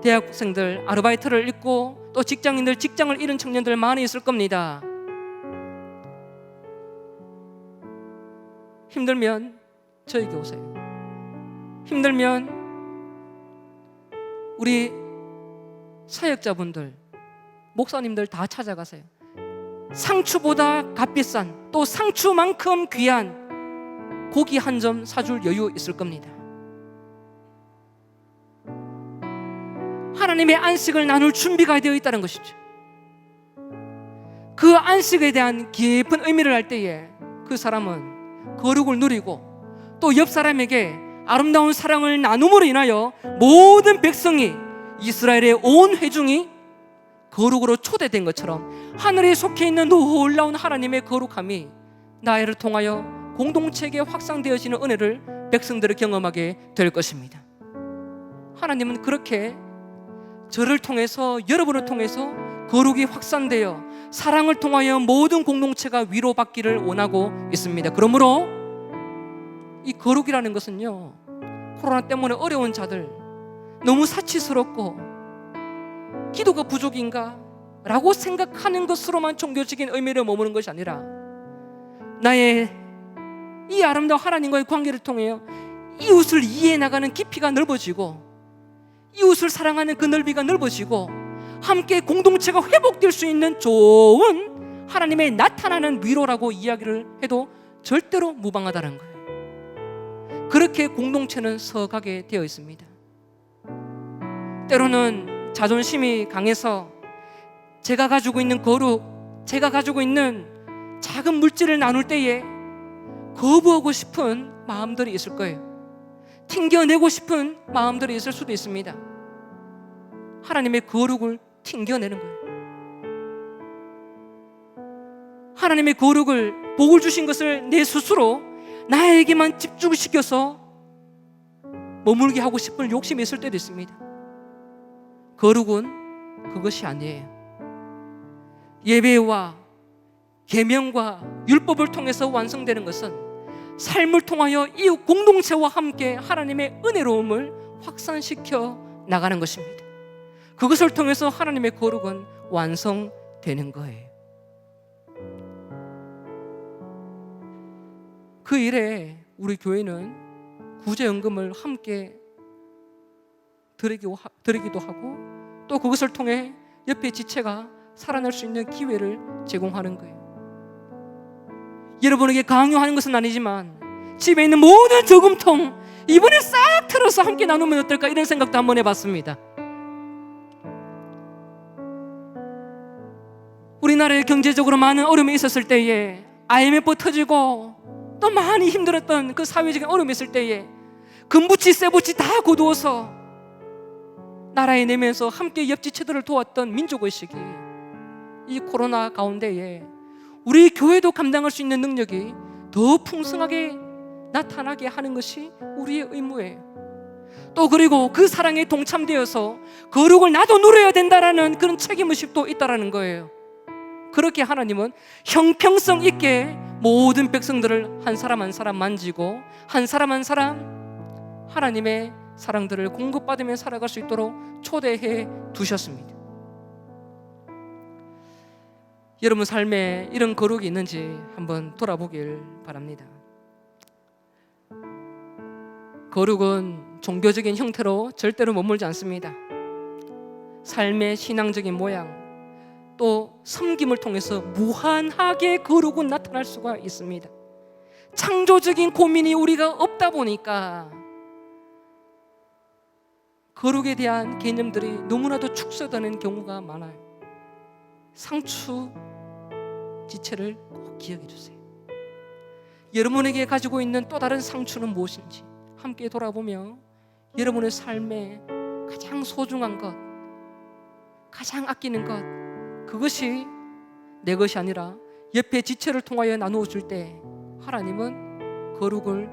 대학생들, 아르바이트를 잃고 또 직장인들, 직장을 잃은 청년들 많이 있을 겁니다. 힘들면 저에게 오세요. 힘들면 우리 사역자분들, 목사님들 다 찾아가세요. 상추보다 값비싼 또 상추만큼 귀한 고기 한 점 사줄 여유 있을 겁니다. 하나님의 안식을 나눌 준비가 되어 있다는 것이죠. 그 안식에 대한 깊은 의미를 알 때에 그 사람은 거룩을 누리고 또 옆 사람에게 아름다운 사랑을 나눔으로 인하여 모든 백성이, 이스라엘의 온 회중이 거룩으로 초대된 것처럼 하늘에 속해 있는 놀라운 하나님의 거룩함이 나를 통하여 공동체에게 확산되어지는 은혜를 백성들이 경험하게 될 것입니다. 하나님은 그렇게 저를 통해서, 여러분을 통해서 거룩이 확산되어 사랑을 통하여 모든 공동체가 위로받기를 원하고 있습니다. 그러므로 이 거룩이라는 것은요, 코로나 때문에 어려운 자들, 너무 사치스럽고 기도가 부족인가? 라고 생각하는 것으로만 종교적인 의미를 머무는 것이 아니라 나의 이 아름다운 하나님과의 관계를 통해 이웃을 이해해 나가는 깊이가 넓어지고 이웃을 사랑하는 그 넓이가 넓어지고 함께 공동체가 회복될 수 있는 좋은 하나님의 나타나는 위로라고 이야기를 해도 절대로 무방하다는 거예요. 그렇게 공동체는 서가게 되어 있습니다. 때로는 자존심이 강해서 제가 가지고 있는 거룩, 제가 가지고 있는 작은 물질을 나눌 때에 거부하고 싶은 마음들이 있을 거예요. 튕겨내고 싶은 마음들이 있을 수도 있습니다. 하나님의 거룩을 튕겨내는 거예요. 하나님의 거룩을, 복을 주신 것을 내 스스로 나에게만 집중시켜서 머물게 하고 싶은 욕심이 있을 때도 있습니다. 거룩은 그것이 아니에요. 예배와 계명과 율법을 통해서 완성되는 것은 삶을 통하여 이웃 공동체와 함께 하나님의 은혜로움을 확산시켜 나가는 것입니다. 그것을 통해서 하나님의 거룩은 완성되는 거예요. 그 일에 우리 교회는 구제연금을 함께 드리기도 하고 또 그것을 통해 옆에 지체가 살아날 수 있는 기회를 제공하는 거예요. 여러분에게 강요하는 것은 아니지만 집에 있는 모든 저금통 이번에 싹 틀어서 함께 나누면 어떨까, 이런 생각도 한번 해봤습니다. 우리나라에 경제적으로 많은 어려움이 있었을 때에, IMF 터지고 또 많이 힘들었던 그 사회적인 어려움이 있을 때에 금부치 쇠부치 다 거두어서 나라에 내면서 함께 옆지체들을 도왔던 민족의식이 이 코로나 가운데에 우리 교회도 감당할 수 있는 능력이 더 풍성하게 나타나게 하는 것이 우리의 의무예요. 또 그리고 그 사랑에 동참되어서 거룩을 나도 누려야 된다라는 그런 책임의식도 있다라는 거예요. 그렇게 하나님은 형평성 있게 모든 백성들을 한 사람 한 사람 만지고 한 사람 한 사람 하나님의 사랑들을 공급받으며 살아갈 수 있도록 초대해 두셨습니다. 여러분 삶에 이런 거룩이 있는지 한번 돌아보길 바랍니다. 거룩은 종교적인 형태로 절대로 머물지 않습니다. 삶의 신앙적인 모양, 또 섬김을 통해서 무한하게 거룩은 나타날 수가 있습니다. 창조적인 고민이 우리가 없다 보니까 거룩에 대한 개념들이 너무나도 축소되는 경우가 많아요. 상추 지체를 꼭 기억해 주세요. 여러분에게 가지고 있는 또 다른 상추는 무엇인지 함께 돌아보며 여러분의 삶에 가장 소중한 것, 가장 아끼는 것, 그것이 내 것이 아니라 옆에 지체를 통하여 나누어 줄 때 하나님은 거룩을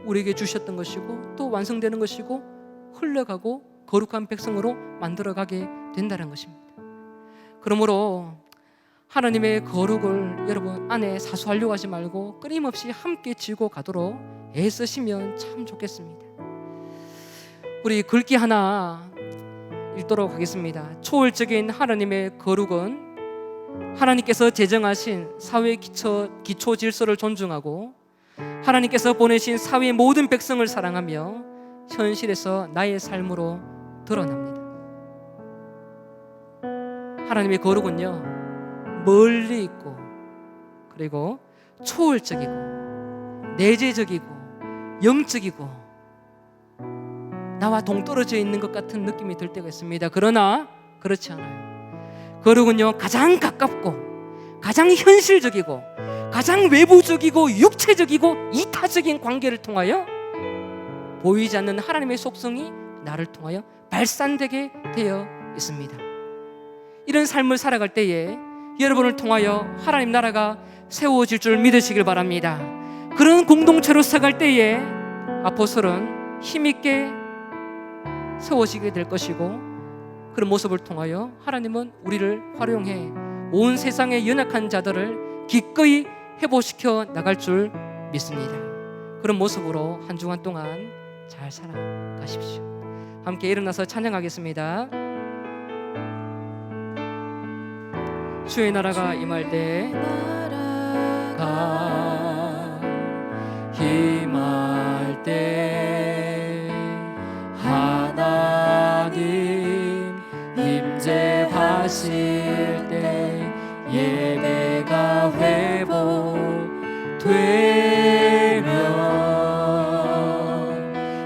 우리에게 주셨던 것이고 또 완성되는 것이고 흘러가고 거룩한 백성으로 만들어가게 된다는 것입니다. 그러므로 하나님의 거룩을 여러분 안에 사수하려고 하지 말고 끊임없이 함께 지고 가도록 애쓰시면 참 좋겠습니다. 우리 글귀 하나 읽도록 하겠습니다. 초월적인 하나님의 거룩은 하나님께서 제정하신 사회 기초 질서를 존중하고 하나님께서 보내신 사회의 모든 백성을 사랑하며 현실에서 나의 삶으로 드러납니다. 하나님의 거룩은요, 멀리 있고 그리고 초월적이고 내재적이고 영적이고 나와 동떨어져 있는 것 같은 느낌이 들 때가 있습니다. 그러나 그렇지 않아요. 거룩은요, 가장 가깝고 가장 현실적이고 가장 외부적이고 육체적이고 이타적인 관계를 통하여 보이지 않는 하나님의 속성이 나를 통하여 발산되게 되어 있습니다. 이런 삶을 살아갈 때에 여러분을 통하여 하나님 나라가 세워질 줄 믿으시길 바랍니다. 그런 공동체로 서갈 때에 아포스톨은 힘있게 세워지게 될 것이고 그런 모습을 통하여 하나님은 우리를 활용해 온 세상의 연약한 자들을 기꺼이 회복시켜 나갈 줄 믿습니다. 그런 모습으로 한 주간 동안 잘 살아가십시오. 함께 일어나서 찬양하겠습니다. 주의 나라가 임할 때 임할 때 하나님 임재하실 때 예배가 회복되면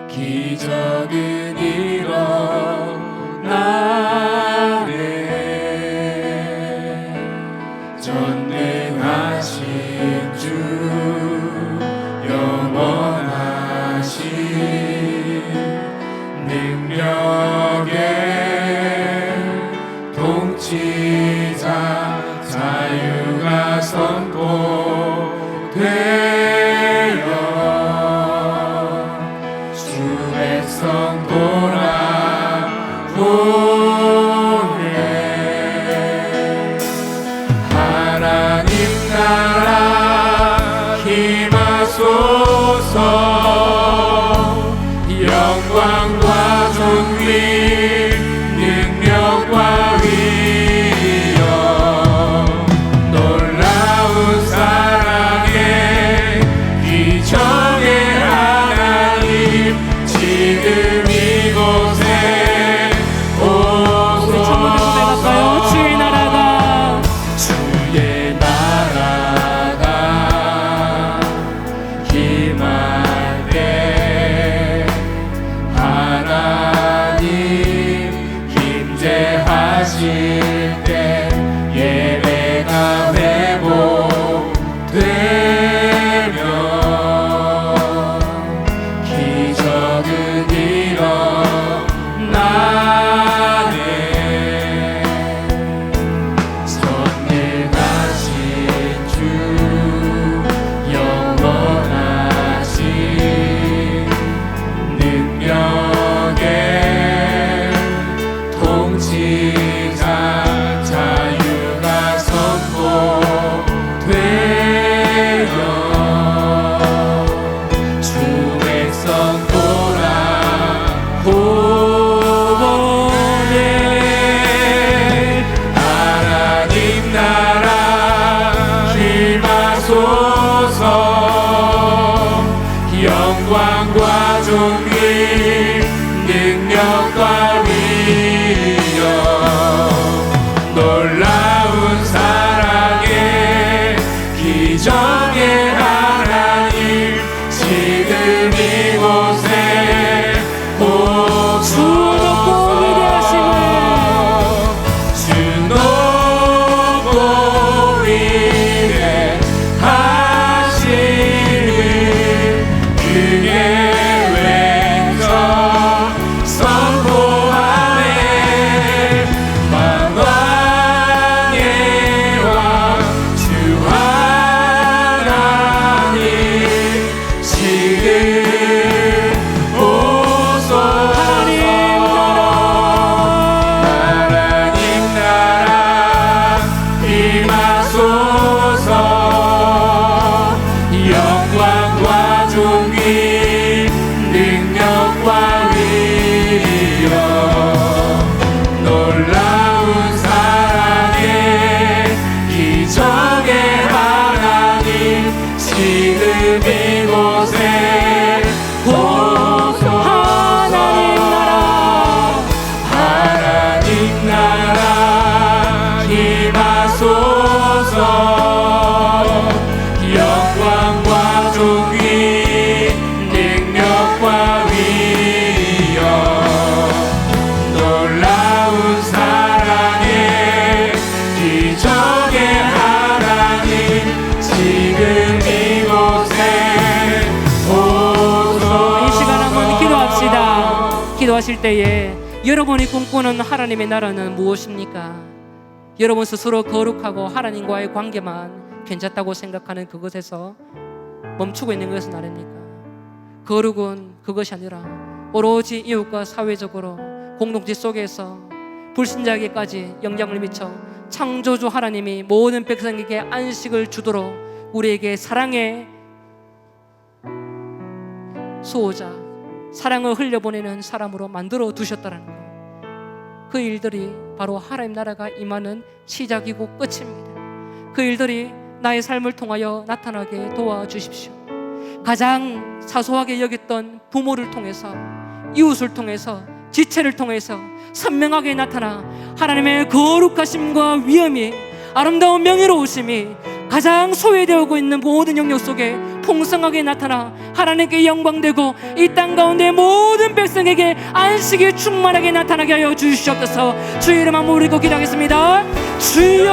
기적은 일어나네. 전능하신 주 영원하신 능력의 통치자 자유가 선포되어 주 백성 돌아오네. 하나님 나라 힘 임하소서. 영광과 존귀 능력과 위엄 놀라운 사랑의 기적의 하나님 지금 이곳에 오소서. 주 높고 위대하심을 그의 왼손 선포하네. 만왕의 왕 주 하나님 지금 오소서. 하나님 나라 임하소서. 영광과 존귀 능력과 위엄 놀라운 사랑의 기적의 하나님 지금 이곳에 오소서. 하나님 나라 임하소서. 영광과 존귀 능력과 위엄 놀라운 사랑의 기적의 하나님 지금 이곳에 오소서. 이 시간 한번 기도합시다. 기도하실 때에 여러분이 꿈꾸는 하나님의 나라는 무엇입니까? 여러분 스스로 거룩하고 하나님과의 관계만 괜찮다고 생각하는 그것에서 멈추고 있는 것은 아닙니까? 거룩은 그것이 아니라 오로지 이웃과 사회적으로 공동체 속에서 불신자에게까지 영향을 미쳐 창조주 하나님이 모든 백성에게 안식을 주도록 우리에게 사랑의 수호자, 사랑을 흘려보내는 사람으로 만들어 두셨다는 것. 그 일들이 바로 하나님 나라가 임하는 시작이고 끝입니다. 그 일들이 나의 삶을 통하여 나타나게 도와주십시오. 가장 사소하게 여겼던 부모를 통해서, 이웃을 통해서, 지체를 통해서 선명하게 나타나 하나님의 거룩하심과 위엄이, 아름다운 명예로우심이 가장 소외되고 있는 모든 영역 속에 풍성하게 나타나 하나님께 영광되고 이 땅 가운데 모든 백성에게 안식이 충만하게 나타나게 하여 주시옵소서. 주의 이름 한번 부르고 기도하겠습니다. 주여!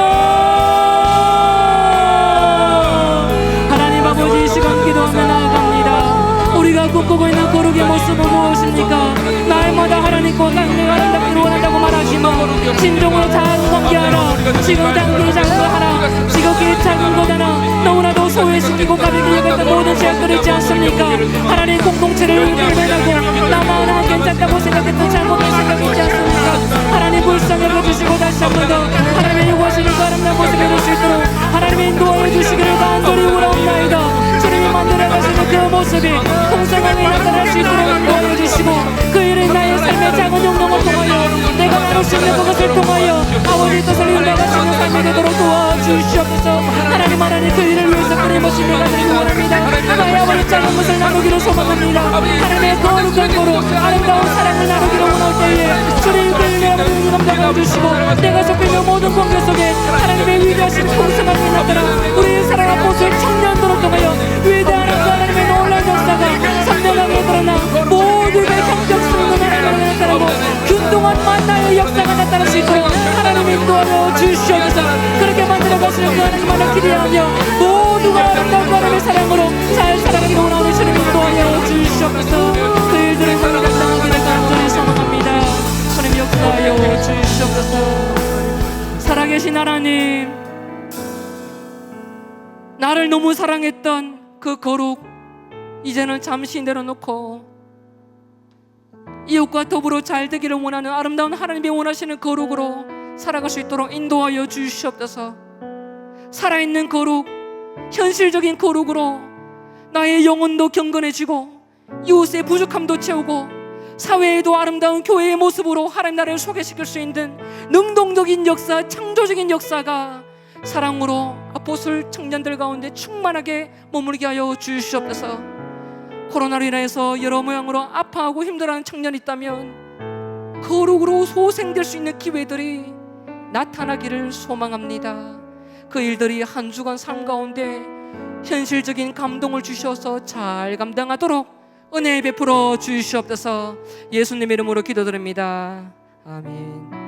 하나님 아버지, 이 시간 기도하며 나아갑니다. 우리가 꿈꾸고 있는 거룩의 모습은 무엇입니까? 날마다 하나님과 관계가 아름답기를 원한다고 말하지만 진정으로 작은 관계하라, 지금 당기 작은 거 하라, 지극히 작은 것 하나, 너무나도 소외시키고 가볍게 여겼던 모든 죄악들이 있지 않습니까? 하나님 공동체를 불변하고 나만 하나는 괜찮다고 생각했던 잘못된 생각이 있지 않습니까? 하나님 불쌍히 여겨주시고 다시 한 번 더 하나님의 요구하시는 그 아름다운 모습을 볼 수 있도록 하나님의 인도하여 주시기를 간절히 원하옵나이다. 주님이 만들어 가시는 그 모습이 풍성하게 나타날 수 있도록 인도하여 주시고 그 일은 나의 삶의 작은 용동을 통하여 내가 나눌 수 있는 그것을 통하여 아버지 뜻을 이루어가시는 삶이 되도록 도와주시옵소서. 하나님 그 일을 위해서 끊임없이 내가 드리고 원합니다. 나의 아버지 작은 것을 나누기로 소망합니다. 하나님의 거룩한 거로 아름다운 사랑을 나누기로 원할 때에 주님 그 일을 아버지 감당해 주시고 내가 속해 있는 모든 관계 속에 하나님의 위대하신 풍성하게 나타나 우리의 사랑 앞모습을 청년도록 통하여 위대한 하나님의 놀라운 역사가 선명하게 드러나 모두의 형격스러운 하나님을 나타나고 그동안 만나의 역사가 나타날 수 있도록 하나님 인도하여 주시옵소서. 그렇게 만들어 가시는 그 하나님만을 기대하며 모두가 아름다운 하나님의 사랑으로 잘 살아가기로 원하는 주님 인도하여 주시옵소서. 그 일들을 감당하기를 간절히 소망합니다. 주님 역사하여 주시옵소서. 살아계신 하나님, 나를 너무 사랑했던 그 거룩 이제는 잠시 내려놓고 이웃과 더불어 잘 되기를 원하는 아름다운 하나님이 원하시는 거룩으로 살아갈 수 있도록 인도하여 주시옵소서. 살아있는 거룩, 현실적인 거룩으로 나의 영혼도 경건해지고 이웃의 부족함도 채우고 사회에도 아름다운 교회의 모습으로 하나님 나라를 소개시킬 수 있는 능동적인 역사, 창조적인 역사가 사랑으로 아포스톨 청년들 가운데 충만하게 머물게 하여 주시옵소서. 코로나로 인해서 여러 모양으로 아파하고 힘들어하는 청년이 있다면 거룩으로 소생될 수 있는 기회들이 나타나기를 소망합니다. 그 일들이 한 주간 삶 가운데 현실적인 감동을 주셔서 잘 감당하도록 은혜 베풀어 주시옵소서. 예수님의 이름으로 기도드립니다. 아멘.